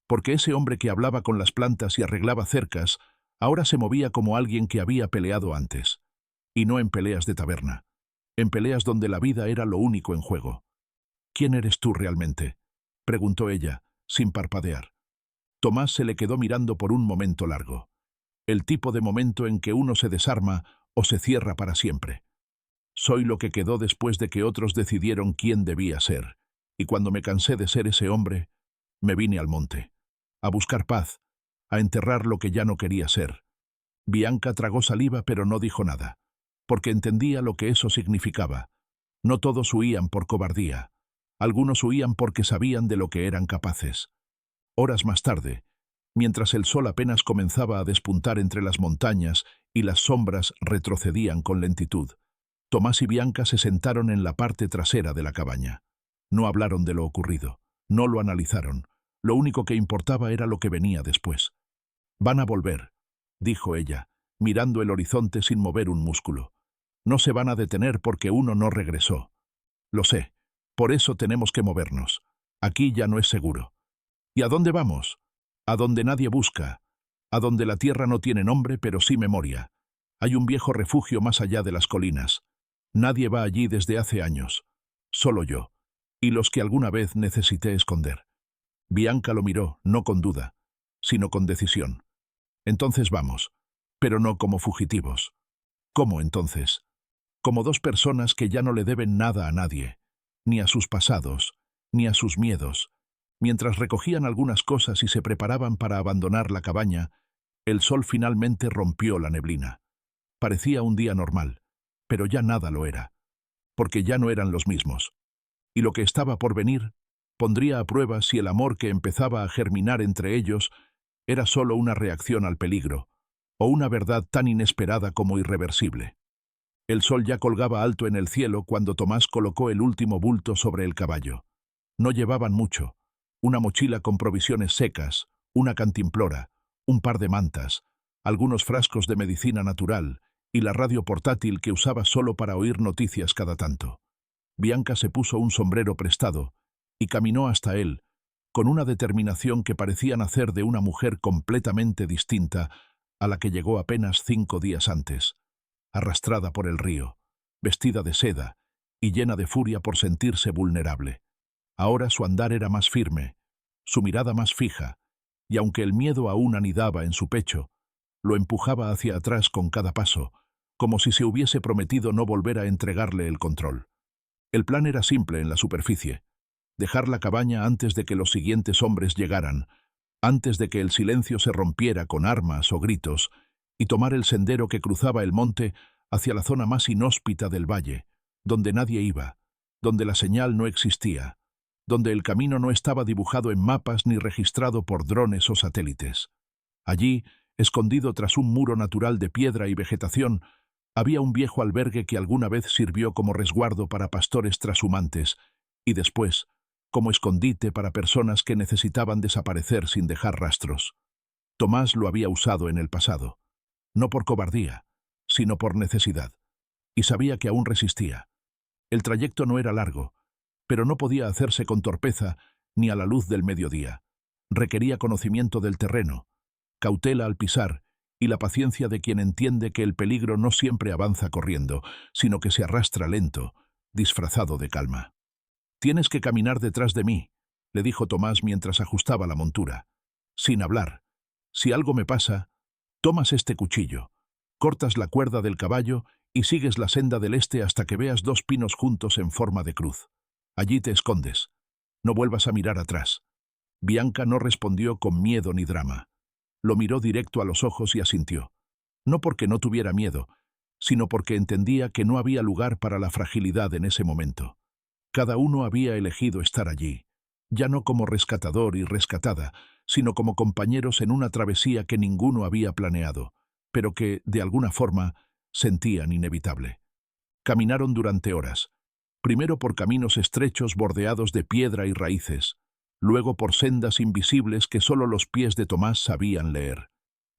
Porque ese hombre que hablaba con las plantas y arreglaba cercas, ahora se movía como alguien que había peleado antes. Y no en peleas de taberna. En peleas donde la vida era lo único en juego. «¿Quién eres tú realmente?», preguntó ella, sin parpadear. Tomás se le quedó mirando por un momento largo. El tipo de momento en que uno se desarma o se cierra para siempre. «Soy lo que quedó después de que otros decidieron quién debía ser. Y cuando me cansé de ser ese hombre, me vine al monte. A buscar paz, a enterrar lo que ya no quería ser». Bianca tragó saliva pero no dijo nada, porque entendía lo que eso significaba. No todos huían por cobardía. Algunos huían porque sabían de lo que eran capaces. Horas más tarde, mientras el sol apenas comenzaba a despuntar entre las montañas y las sombras retrocedían con lentitud, Tomás y Bianca se sentaron en la parte trasera de la cabaña. No hablaron de lo ocurrido, no lo analizaron. Lo único que importaba era lo que venía después. «Van a volver», dijo ella, mirando el horizonte sin mover un músculo. «No se van a detener porque uno no regresó. Lo sé. Por eso tenemos que movernos. Aquí ya no es seguro». «¿Y a dónde vamos?». «A donde nadie busca. A donde la tierra no tiene nombre, pero sí memoria. Hay un viejo refugio más allá de las colinas. Nadie va allí desde hace años. Solo yo. Y los que alguna vez necesité esconder». Bianca lo miró, no con duda, sino con decisión. «Entonces vamos, pero no como fugitivos». «¿Cómo entonces?». «Como dos personas que ya no le deben nada a nadie, ni a sus pasados, ni a sus miedos». Mientras recogían algunas cosas y se preparaban para abandonar la cabaña, el sol finalmente rompió la neblina. Parecía un día normal, pero ya nada lo era, porque ya no eran los mismos. Y lo que estaba por venir pondría a prueba si el amor que empezaba a germinar entre ellos era solo una reacción al peligro, o una verdad tan inesperada como irreversible. El sol ya colgaba alto en el cielo cuando Tomás colocó el último bulto sobre el caballo. No llevaban mucho. Una mochila con provisiones secas, una cantimplora, un par de mantas, algunos frascos de medicina natural y la radio portátil que usaba solo para oír noticias cada tanto. Bianca se puso un sombrero prestado y caminó hasta él, con una determinación que parecía nacer de una mujer completamente distinta a la que llegó apenas 5 días antes, arrastrada por el río, vestida de seda y llena de furia por sentirse vulnerable. Ahora su andar era más firme, su mirada más fija, y aunque el miedo aún anidaba en su pecho, lo empujaba hacia atrás con cada paso, como si se hubiese prometido no volver a entregarle el control. El plan era simple en la superficie: dejar la cabaña antes de que los siguientes hombres llegaran, antes de que el silencio se rompiera con armas o gritos, y tomar el sendero que cruzaba el monte hacia la zona más inhóspita del valle, donde nadie iba, donde la señal no existía, donde el camino no estaba dibujado en mapas ni registrado por drones o satélites. Allí, escondido tras un muro natural de piedra y vegetación, había un viejo albergue que alguna vez sirvió como resguardo para pastores trashumantes y después como escondite para personas que necesitaban desaparecer sin dejar rastros. Tomás lo había usado en el pasado, no por cobardía, sino por necesidad, y sabía que aún resistía. El trayecto no era largo, pero no podía hacerse con torpeza ni a la luz del mediodía. Requería conocimiento del terreno, cautela al pisar y la paciencia de quien entiende que el peligro no siempre avanza corriendo, sino que se arrastra lento, disfrazado de calma. «Tienes que caminar detrás de mí», le dijo Tomás mientras ajustaba la montura. «Sin hablar. Si algo me pasa, tomas este cuchillo, cortas la cuerda del caballo y sigues la senda del este hasta que veas 2 pinos juntos en forma de cruz. Allí te escondes. No vuelvas a mirar atrás». Bianca no respondió con miedo ni drama. Lo miró directo a los ojos y asintió. No porque no tuviera miedo, sino porque entendía que no había lugar para la fragilidad en ese momento. Cada uno había elegido estar allí, ya no como rescatador y rescatada, sino como compañeros en una travesía que ninguno había planeado, pero que, de alguna forma, sentían inevitable. Caminaron durante horas, primero por caminos estrechos bordeados de piedra y raíces, luego por sendas invisibles que solo los pies de Tomás sabían leer.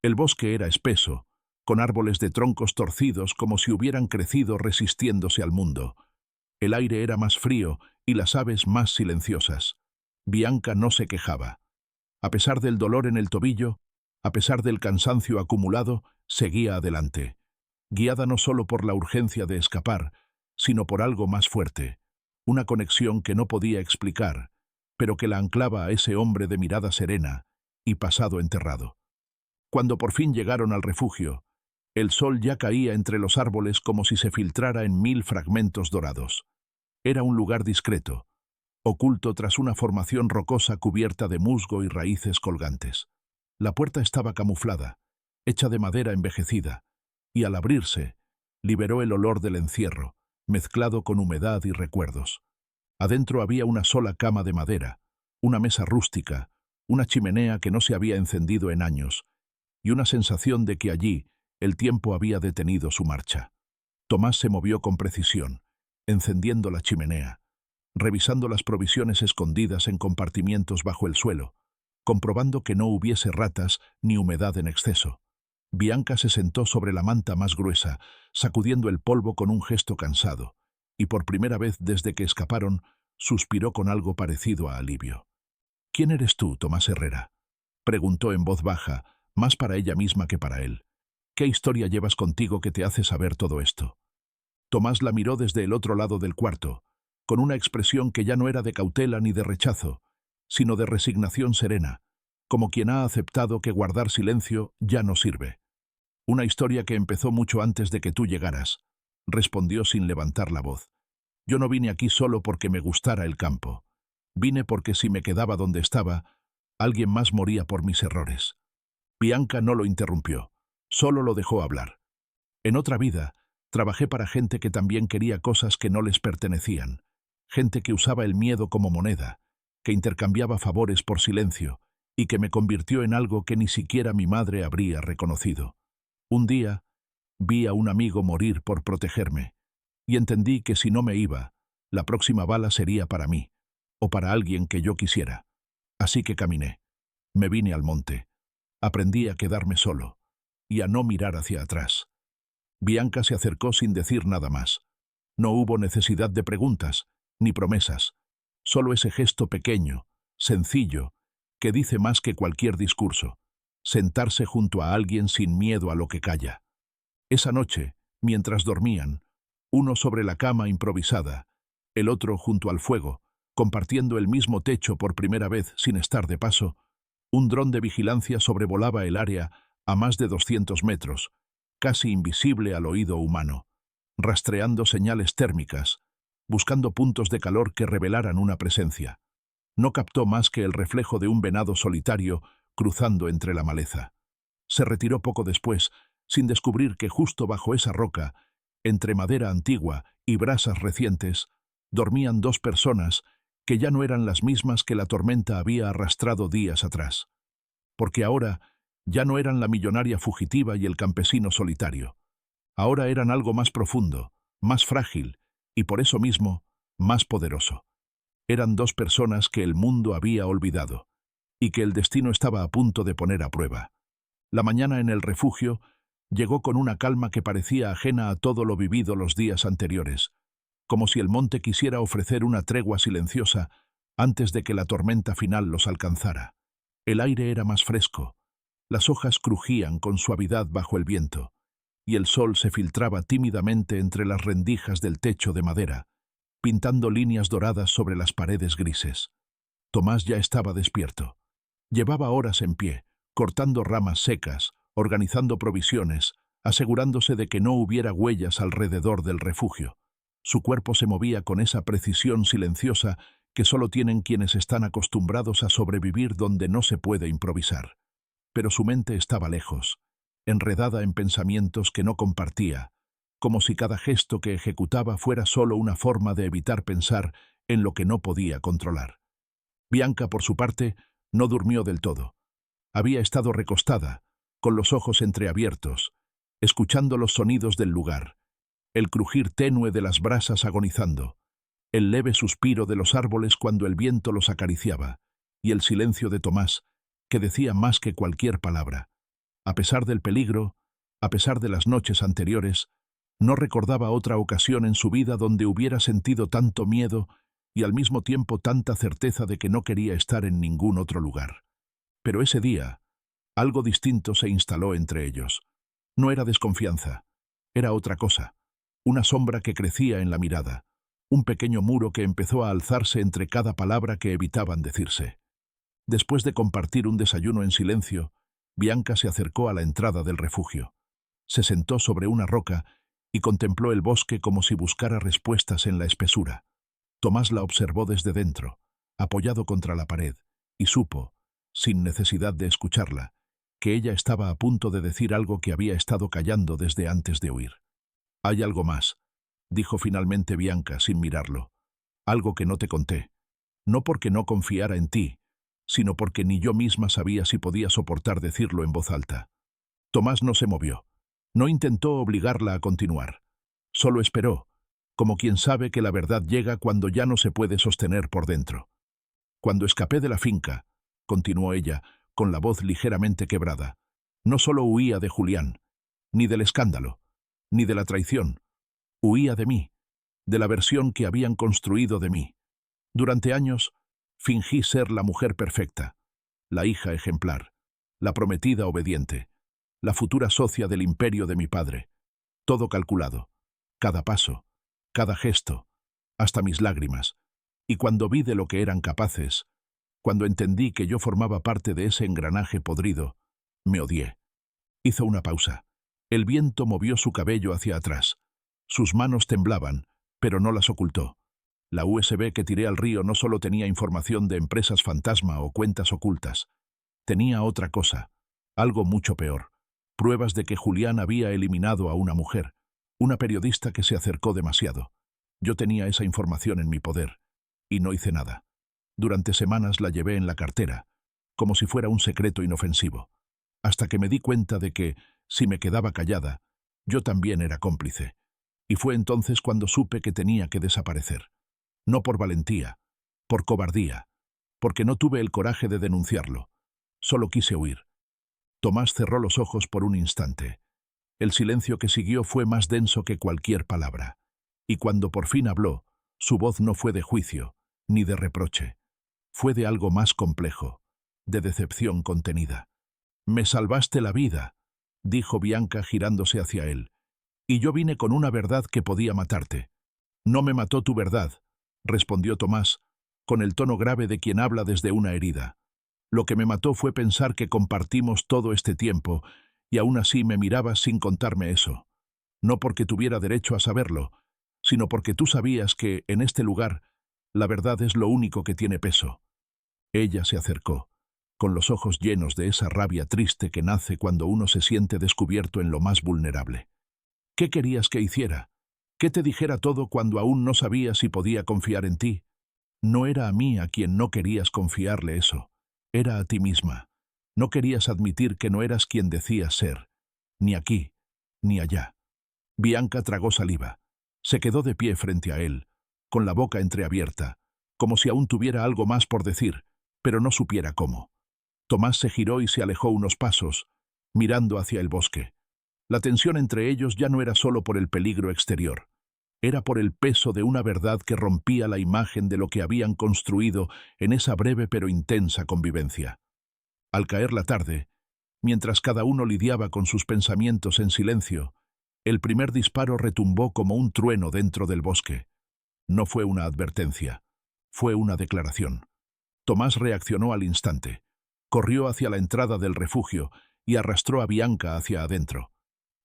El bosque era espeso, con árboles de troncos torcidos como si hubieran crecido resistiéndose al mundo. El aire era más frío y las aves más silenciosas. Bianca no se quejaba. A pesar del dolor en el tobillo, a pesar del cansancio acumulado, seguía adelante, guiada no solo por la urgencia de escapar, sino por algo más fuerte, una conexión que no podía explicar, pero que la anclaba a ese hombre de mirada serena y pasado enterrado. Cuando por fin llegaron al refugio, el sol ya caía entre los árboles como si se filtrara en 1000 fragmentos dorados. Era un lugar discreto, oculto tras una formación rocosa cubierta de musgo y raíces colgantes. La puerta estaba camuflada, hecha de madera envejecida, y al abrirse, liberó el olor del encierro, mezclado con humedad y recuerdos. Adentro había una sola cama de madera, una mesa rústica, una chimenea que no se había encendido en años, y una sensación de que allí el tiempo había detenido su marcha. Tomás se movió con precisión, encendiendo la chimenea, revisando las provisiones escondidas en compartimientos bajo el suelo, comprobando que no hubiese ratas ni humedad en exceso. Bianca se sentó sobre la manta más gruesa, sacudiendo el polvo con un gesto cansado, y por primera vez desde que escaparon, suspiró con algo parecido a alivio. «¿Quién eres tú, Tomás Herrera?», preguntó en voz baja, más para ella misma que para él. «¿Qué historia llevas contigo que te hace saber todo esto?». Tomás la miró desde el otro lado del cuarto, con una expresión que ya no era de cautela ni de rechazo, sino de resignación serena, como quien ha aceptado que guardar silencio ya no sirve. «Una historia que empezó mucho antes de que tú llegaras», respondió sin levantar la voz. «Yo no vine aquí solo porque me gustara el campo. Vine porque si me quedaba donde estaba, alguien más moría por mis errores». Bianca no lo interrumpió, solo lo dejó hablar. «En otra vida, trabajé para gente que también quería cosas que no les pertenecían, gente que usaba el miedo como moneda, que intercambiaba favores por silencio, y que me convirtió en algo que ni siquiera mi madre habría reconocido. Un día, vi a un amigo morir por protegerme, y entendí que si no me iba, la próxima bala sería para mí, o para alguien que yo quisiera. Así que caminé. Me vine al monte. Aprendí a quedarme solo, y a no mirar hacia atrás». Bianca se acercó sin decir nada más. No hubo necesidad de preguntas, ni promesas, solo ese gesto pequeño, sencillo, que dice más que cualquier discurso: sentarse junto a alguien sin miedo a lo que calla. Esa noche, mientras dormían, uno sobre la cama improvisada, el otro junto al fuego, compartiendo el mismo techo por primera vez sin estar de paso, un dron de vigilancia sobrevolaba el área a más de 200 metros, casi invisible al oído humano, rastreando señales térmicas, buscando puntos de calor que revelaran una presencia. No captó más que el reflejo de un venado solitario cruzando entre la maleza. Se retiró poco después, sin descubrir que justo bajo esa roca, entre madera antigua y brasas recientes, dormían 2 personas que ya no eran las mismas que la tormenta había arrastrado días atrás. Porque ahora ya no eran la millonaria fugitiva y el campesino solitario. Ahora eran algo más profundo, más frágil y por eso mismo más poderoso. Eran 2 personas que el mundo había olvidado y que el destino estaba a punto de poner a prueba. La mañana en el refugio llegó con una calma que parecía ajena a todo lo vivido los días anteriores, como si el monte quisiera ofrecer una tregua silenciosa antes de que la tormenta final los alcanzara. El aire era más fresco, las hojas crujían con suavidad bajo el viento, y el sol se filtraba tímidamente entre las rendijas del techo de madera, pintando líneas doradas sobre las paredes grises. Tomás ya estaba despierto. Llevaba horas en pie, cortando ramas secas, organizando provisiones, asegurándose de que no hubiera huellas alrededor del refugio. Su cuerpo se movía con esa precisión silenciosa que solo tienen quienes están acostumbrados a sobrevivir donde no se puede improvisar. Pero su mente estaba lejos, enredada en pensamientos que no compartía, como si cada gesto que ejecutaba fuera solo una forma de evitar pensar en lo que no podía controlar. Bianca, por su parte, No durmió del todo. Había estado recostada, con los ojos entreabiertos, escuchando los sonidos del lugar, el crujir tenue de las brasas agonizando, el leve suspiro de los árboles cuando el viento los acariciaba, y el silencio de Tomás, que decía más que cualquier palabra. A pesar del peligro, a pesar de las noches anteriores, no recordaba otra ocasión en su vida donde hubiera sentido tanto miedo y al mismo tiempo tanta certeza de que no quería estar en ningún otro lugar. Pero ese día, algo distinto se instaló entre ellos. No era desconfianza, era otra cosa, una sombra que crecía en la mirada, un pequeño muro que empezó a alzarse entre cada palabra que evitaban decirse. Después de compartir un desayuno en silencio, Bianca se acercó a la entrada del refugio. Se sentó sobre una roca y contempló el bosque como si buscara respuestas en la espesura. Tomás la observó desde dentro, apoyado contra la pared, y supo, sin necesidad de escucharla, que ella estaba a punto de decir algo que había estado callando desde antes de huir. «Hay algo más», dijo finalmente Bianca sin mirarlo. «Algo que no te conté. No porque no confiara en ti, sino porque ni yo misma sabía si podía soportar decirlo en voz alta». Tomás no se movió. No intentó obligarla a continuar. Solo esperó, como quien sabe que la verdad llega cuando ya no se puede sostener por dentro. «Cuando escapé de la finca», continuó ella, con la voz ligeramente quebrada, «no solo huía de Julián, ni del escándalo, ni de la traición. Huía de mí, de la versión que habían construido de mí. Durante años, fingí ser la mujer perfecta, la hija ejemplar, la prometida obediente, la futura socia del imperio de mi padre. Todo calculado, cada paso, cada gesto, hasta mis lágrimas. Y cuando vi de lo que eran capaces, cuando entendí que yo formaba parte de ese engranaje podrido, me odié». Hizo una pausa. El viento movió su cabello hacia atrás. Sus manos temblaban, pero no las ocultó. La USB que tiré al río no solo tenía información de empresas fantasma o cuentas ocultas. Tenía otra cosa, algo mucho peor. Pruebas de que Julián había eliminado a una mujer, una periodista que se acercó demasiado. Yo tenía esa información en mi poder, y no hice nada. Durante semanas la llevé en la cartera, como si fuera un secreto inofensivo, hasta que me di cuenta de que, si me quedaba callada, yo también era cómplice. Y fue entonces cuando supe que tenía que desaparecer. No por valentía, por cobardía, porque no tuve el coraje de denunciarlo. Solo quise huir. Tomás cerró los ojos por un instante. El silencio que siguió fue más denso que cualquier palabra. Y cuando por fin habló, su voz no fue de juicio, ni de reproche. Fue de algo más complejo, de decepción contenida. «Me salvaste la vida», dijo Bianca girándose hacia él. «Y yo vine con una verdad que podía matarte». «No me mató tu verdad», respondió Tomás, con el tono grave de quien habla desde una herida. «Lo que me mató fue pensar que compartimos todo este tiempo, y aún así me mirabas sin contarme eso. No porque tuviera derecho a saberlo, sino porque tú sabías que, en este lugar, la verdad es lo único que tiene peso». Ella se acercó, con los ojos llenos de esa rabia triste que nace cuando uno se siente descubierto en lo más vulnerable. «¿Qué querías que hiciera? ¿Que te dijera todo cuando aún no sabía si podía confiar en ti? No era a mí a quien no querías confiarle eso, era a ti misma. No querías admitir que no eras quien decías ser, ni aquí, ni allá». Bianca tragó saliva. Se quedó de pie frente a él, con la boca entreabierta, como si aún tuviera algo más por decir, pero no supiera cómo. Tomás se giró y se alejó unos pasos, mirando hacia el bosque. La tensión entre ellos ya no era solo por el peligro exterior. Era por el peso de una verdad que rompía la imagen de lo que habían construido en esa breve pero intensa convivencia. Al caer la tarde, mientras cada uno lidiaba con sus pensamientos en silencio, el primer disparo retumbó como un trueno dentro del bosque. No fue una advertencia, fue una declaración. Tomás reaccionó al instante. Corrió hacia la entrada del refugio y arrastró a Bianca hacia adentro.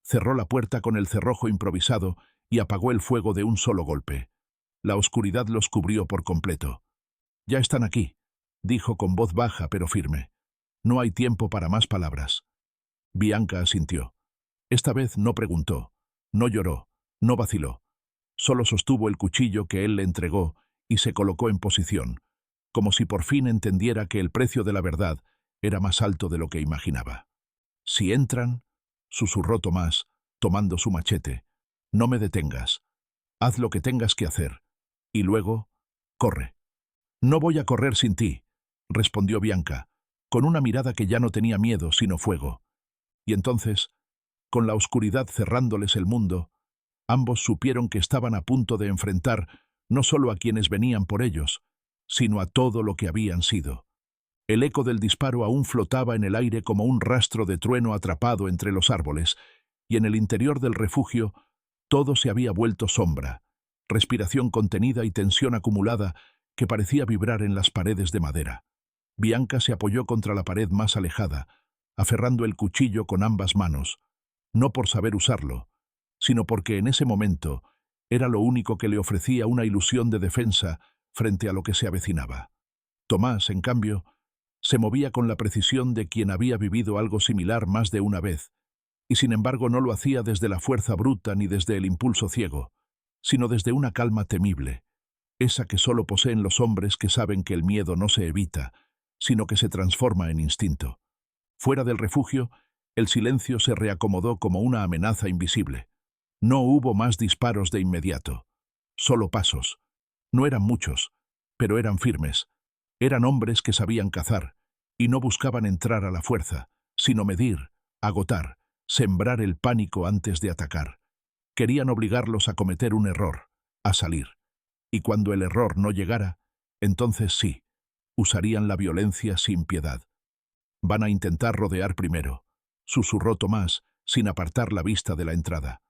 Cerró la puerta con el cerrojo improvisado y apagó el fuego de un solo golpe. La oscuridad los cubrió por completo. «Ya están aquí», dijo con voz baja pero firme. «No hay tiempo para más palabras». Bianca asintió. Esta vez no preguntó, no lloró, no vaciló. Solo sostuvo el cuchillo que él le entregó y se colocó en posición, como si por fin entendiera que el precio de la verdad era más alto de lo que imaginaba. «Si entran», susurró Tomás, tomando su machete, «no me detengas. Haz lo que tengas que hacer. Y luego, corre». «No voy a correr sin ti», respondió Bianca, con una mirada que ya no tenía miedo sino fuego. Y entonces, con la oscuridad cerrándoles el mundo, ambos supieron que estaban a punto de enfrentar no solo a quienes venían por ellos, sino a todo lo que habían sido. El eco del disparo aún flotaba en el aire como un rastro de trueno atrapado entre los árboles, y en el interior del refugio todo se había vuelto sombra, respiración contenida y tensión acumulada que parecía vibrar en las paredes de madera. Bianca se apoyó contra la pared más alejada, aferrando el cuchillo con ambas manos, no por saber usarlo, sino porque en ese momento era lo único que le ofrecía una ilusión de defensa frente a lo que se avecinaba. Tomás, en cambio, se movía con la precisión de quien había vivido algo similar más de una vez, y sin embargo no lo hacía desde la fuerza bruta ni desde el impulso ciego, sino desde una calma temible, esa que solo poseen los hombres que saben que el miedo no se evita, sino que se transforma en instinto. Fuera del refugio, el silencio se reacomodó como una amenaza invisible. No hubo más disparos de inmediato, solo pasos. No eran muchos, pero eran firmes. Eran hombres que sabían cazar, y no buscaban entrar a la fuerza, sino medir, agotar, sembrar el pánico antes de atacar. Querían obligarlos a cometer un error, a salir. Y cuando el error no llegara, entonces sí, usarían la violencia sin piedad. «Van a intentar rodear primero», susurró Tomás, sin apartar la vista de la entrada.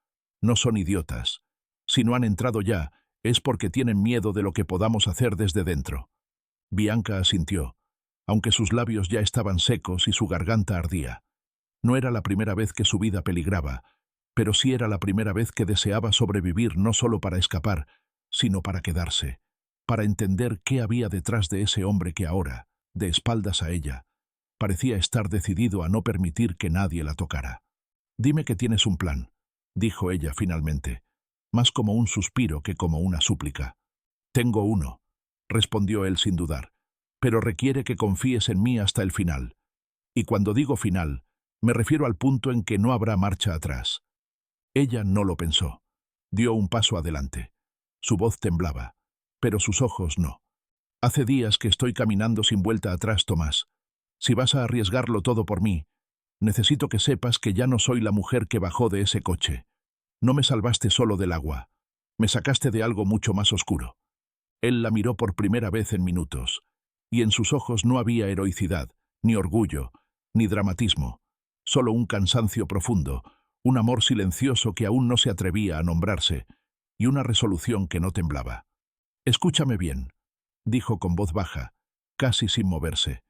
«No son idiotas. Si no han entrado ya, es porque tienen miedo de lo que podamos hacer desde dentro». Bianca asintió, aunque sus labios ya estaban secos y su garganta ardía. No era la primera vez que su vida peligraba, pero sí era la primera vez que deseaba sobrevivir no solo para escapar, sino para quedarse, para entender qué había detrás de ese hombre que ahora, de espaldas a ella, parecía estar decidido a no permitir que nadie la tocara. «Dime que tienes un plan», dijo ella finalmente, más como un suspiro que como una súplica. «Tengo uno», respondió él sin dudar, «pero requiere que confíes en mí hasta el final. Y cuando digo final, me refiero al punto en que no habrá marcha atrás». Ella no lo pensó. Dio un paso adelante. Su voz temblaba, pero sus ojos no. «Hace días que estoy caminando sin vuelta atrás, Tomás. Si vas a arriesgarlo todo por mí, necesito que sepas que ya no soy la mujer que bajó de ese coche. No me salvaste solo del agua. Me sacaste de algo mucho más oscuro». Él la miró por primera vez en minutos, y en sus ojos no había heroicidad, ni orgullo, ni dramatismo, solo un cansancio profundo, un amor silencioso que aún no se atrevía a nombrarse, y una resolución que no temblaba. «Escúchame bien», dijo con voz baja, casi sin moverse.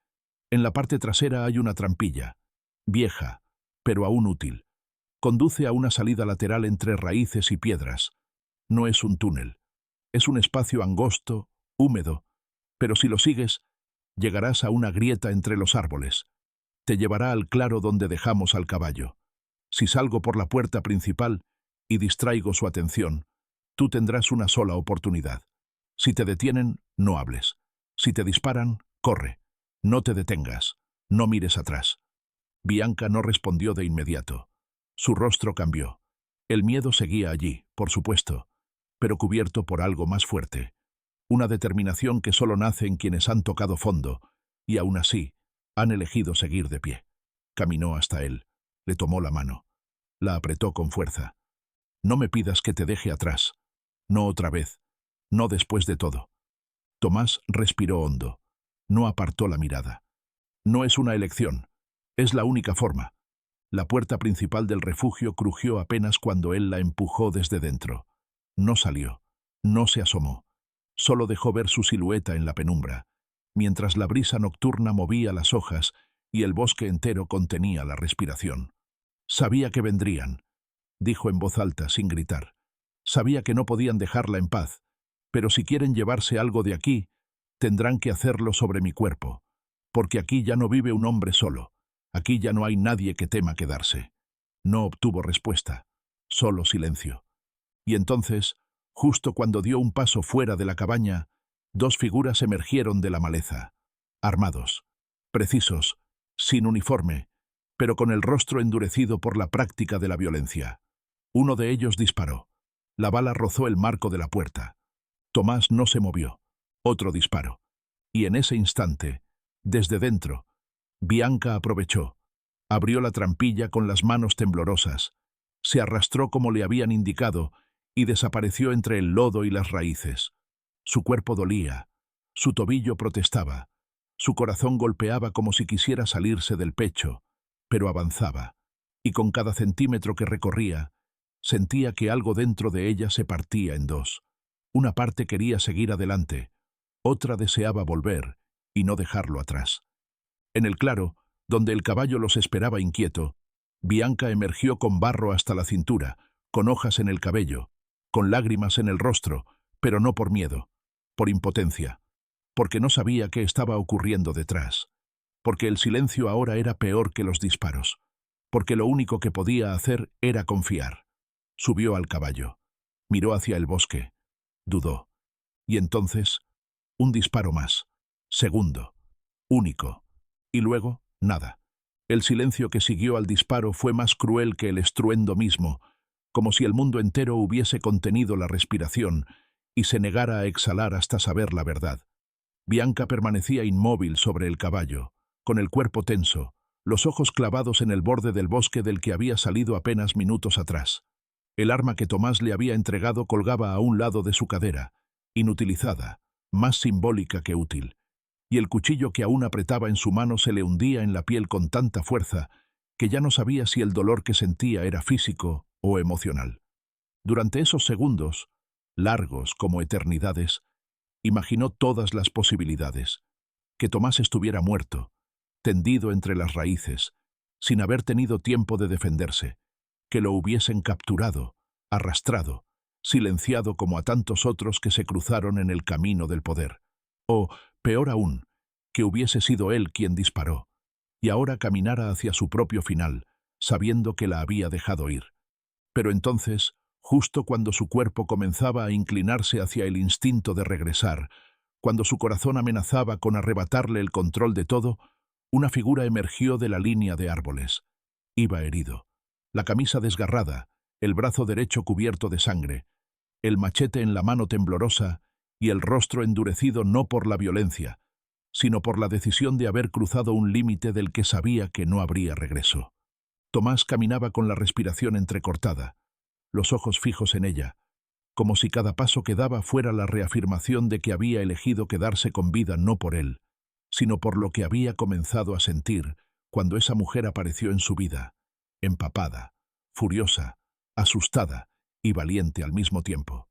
«En la parte trasera hay una trampilla, vieja, pero aún útil. Conduce a una salida lateral entre raíces y piedras. No es un túnel. Es un espacio angosto, húmedo, pero si lo sigues, llegarás a una grieta entre los árboles. Te llevará al claro donde dejamos al caballo. Si salgo por la puerta principal y distraigo su atención, tú tendrás una sola oportunidad. Si te detienen, no hables. Si te disparan, corre. No te detengas. No mires atrás». Bianca no respondió de inmediato. Su rostro cambió. El miedo seguía allí, por supuesto, pero cubierto por algo más fuerte. Una determinación que solo nace en quienes han tocado fondo, y aún así, han elegido seguir de pie. Caminó hasta él. Le tomó la mano. La apretó con fuerza. «No me pidas que te deje atrás. No otra vez. No después de todo». Tomás respiró hondo. No apartó la mirada. «No es una elección. Es la única forma». La puerta principal del refugio crujió apenas cuando él la empujó desde dentro. No salió. No se asomó. Solo dejó ver su silueta en la penumbra, mientras la brisa nocturna movía las hojas y el bosque entero contenía la respiración. «Sabía que vendrían», dijo en voz alta, sin gritar. «Sabía que no podían dejarla en paz, pero si quieren llevarse algo de aquí, tendrán que hacerlo sobre mi cuerpo, porque aquí ya no vive un hombre solo. Aquí ya no hay nadie que tema quedarse». No obtuvo respuesta, solo silencio. Y entonces, justo cuando dio un paso fuera de la cabaña, Dos figuras emergieron de la maleza, armados, precisos, sin uniforme, pero con el rostro endurecido por la práctica de la violencia. Uno de ellos disparó. La bala rozó el marco de la puerta. Tomás no se movió. Otro disparo. Y en ese instante, desde dentro, Bianca aprovechó. Abrió la trampilla con las manos temblorosas, se arrastró como le habían indicado y desapareció entre el lodo y las raíces. Su cuerpo dolía, su tobillo protestaba, su corazón golpeaba como si quisiera salirse del pecho, pero avanzaba, y con cada centímetro que recorría, sentía que algo dentro de ella se partía en dos. Una parte quería seguir adelante, otra deseaba volver y no dejarlo atrás. En el claro, donde el caballo los esperaba inquieto, Bianca emergió con barro hasta la cintura, con hojas en el cabello, con lágrimas en el rostro, pero no por miedo, por impotencia, porque no sabía qué estaba ocurriendo detrás, porque el silencio ahora era peor que los disparos, porque lo único que podía hacer era confiar. Subió al caballo, miró hacia el bosque, dudó, y entonces, un disparo más, segundo, único, y luego, nada. El silencio que siguió al disparo fue más cruel que el estruendo mismo, como si el mundo entero hubiese contenido la respiración y se negara a exhalar hasta saber la verdad. Bianca permanecía inmóvil sobre el caballo, con el cuerpo tenso, los ojos clavados en el borde del bosque del que había salido apenas minutos atrás. El arma que Tomás le había entregado colgaba a un lado de su cadera, inutilizada, más simbólica que útil, y el cuchillo que aún apretaba en su mano se le hundía en la piel con tanta fuerza que ya no sabía si el dolor que sentía era físico o emocional. Durante esos segundos, largos como eternidades, imaginó todas las posibilidades. Que Tomás estuviera muerto, tendido entre las raíces, sin haber tenido tiempo de defenderse, que lo hubiesen capturado, arrastrado, silenciado como a tantos otros que se cruzaron en el camino del poder. O, peor aún, que hubiese sido él quien disparó, y ahora caminara hacia su propio final, sabiendo que la había dejado ir. Pero entonces, justo cuando su cuerpo comenzaba a inclinarse hacia el instinto de regresar, cuando su corazón amenazaba con arrebatarle el control de todo, una figura emergió de la línea de árboles. Iba herido, la camisa desgarrada, el brazo derecho cubierto de sangre, el machete en la mano temblorosa y el rostro endurecido no por la violencia, sino por la decisión de haber cruzado un límite del que sabía que no habría regreso. Tomás caminaba con la respiración entrecortada, los ojos fijos en ella, como si cada paso que daba fuera la reafirmación de que había elegido quedarse con vida no por él, sino por lo que había comenzado a sentir cuando esa mujer apareció en su vida, empapada, furiosa, asustada y valiente al mismo tiempo.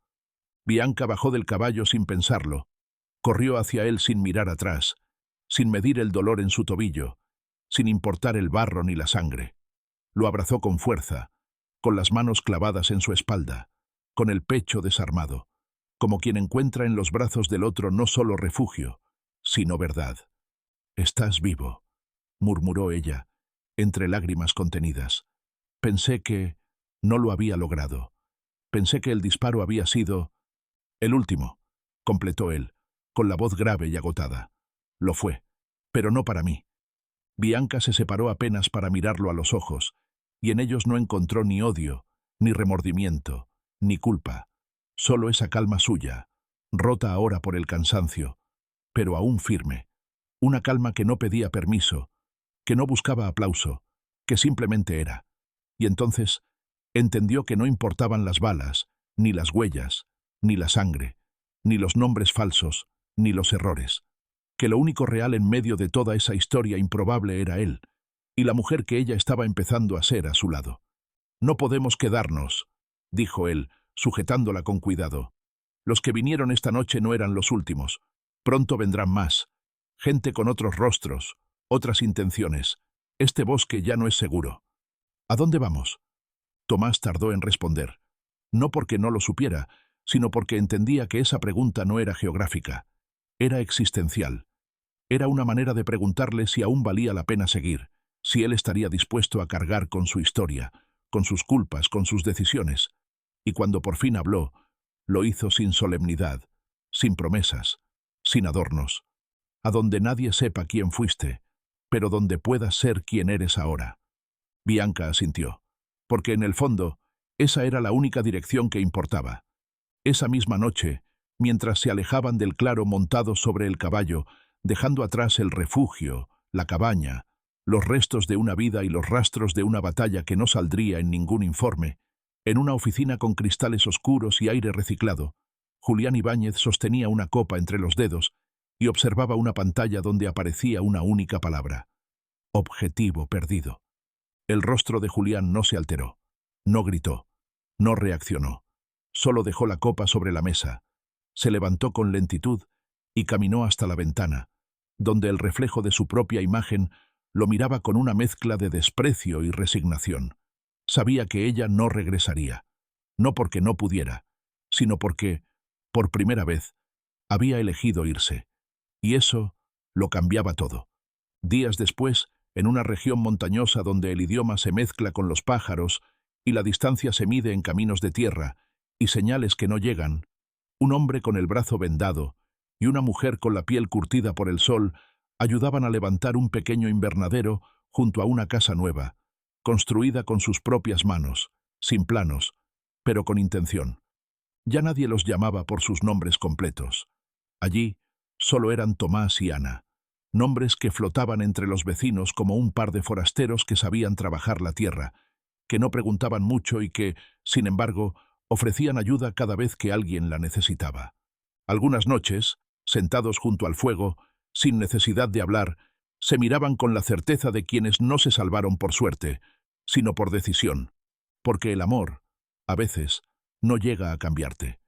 Bianca bajó del caballo sin pensarlo, corrió hacia él sin mirar atrás, sin medir el dolor en su tobillo, sin importar el barro ni la sangre. Lo abrazó con fuerza, con las manos clavadas en su espalda, con el pecho desarmado, como quien encuentra en los brazos del otro no solo refugio, sino verdad. «Estás vivo», murmuró ella, entre lágrimas contenidas. «Pensé que no lo había logrado. Pensé que el disparo había sido el último», completó él, con la voz grave y agotada. «Lo fue, pero no para mí». Bianca se separó apenas para mirarlo a los ojos, y en ellos no encontró ni odio, ni remordimiento, ni culpa, solo esa calma suya, rota ahora por el cansancio, pero aún firme, una calma que no pedía permiso, que no buscaba aplauso, que simplemente era. Y entonces entendió que no importaban las balas, ni las huellas, ni la sangre, ni los nombres falsos, ni los errores, que lo único real en medio de toda esa historia improbable era él, y la mujer que ella estaba empezando a ser a su lado. «No podemos quedarnos», dijo él, sujetándola con cuidado. «Los que vinieron esta noche no eran los últimos. Pronto vendrán más. Gente con otros rostros, otras intenciones. Este bosque ya no es seguro». «¿A dónde vamos?». Tomás tardó en responder. No porque no lo supiera, sino porque entendía que esa pregunta no era geográfica. Era existencial. Era una manera de preguntarle si aún valía la pena seguir, si él estaría dispuesto a cargar con su historia, con sus culpas, con sus decisiones. Y cuando por fin habló, lo hizo sin solemnidad, sin promesas, sin adornos, a donde nadie sepa quién fuiste, pero donde puedas ser quien eres ahora. Bianca asintió, porque en el fondo, esa era la única dirección que importaba. Esa misma noche, mientras se alejaban del claro montados sobre el caballo, dejando atrás el refugio, la cabaña, los restos de una vida y los rastros de una batalla que no saldría en ningún informe, en una oficina con cristales oscuros y aire reciclado, Julián Ibáñez sostenía una copa entre los dedos y observaba una pantalla donde aparecía una única palabra: objetivo perdido. El rostro de Julián no se alteró, no gritó, no reaccionó. Solo dejó la copa sobre la mesa, se levantó con lentitud y caminó hasta la ventana, donde el reflejo de su propia imagen lo miraba con una mezcla de desprecio y resignación. Sabía que ella no regresaría, no porque no pudiera, sino porque, por primera vez, había elegido irse, y eso lo cambiaba todo. Días después, en una región montañosa donde el idioma se mezcla con los pájaros y la distancia se mide en caminos de tierra y señales que no llegan, un hombre con el brazo vendado y una mujer con la piel curtida por el sol ayudaban a levantar un pequeño invernadero junto a una casa nueva, construida con sus propias manos, sin planos, pero con intención. Ya nadie los llamaba por sus nombres completos. Allí solo eran Tomás y Ana, nombres que flotaban entre los vecinos como un par de forasteros que sabían trabajar la tierra, que no preguntaban mucho y que, sin embargo, ofrecían ayuda cada vez que alguien la necesitaba. Algunas noches, sentados junto al fuego, sin necesidad de hablar, se miraban con la certeza de quienes no se salvaron por suerte, sino por decisión, porque el amor, a veces, no llega a cambiarte.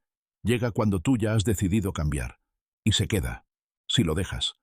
Llega cuando tú ya has decidido cambiar, y se queda, si lo dejas.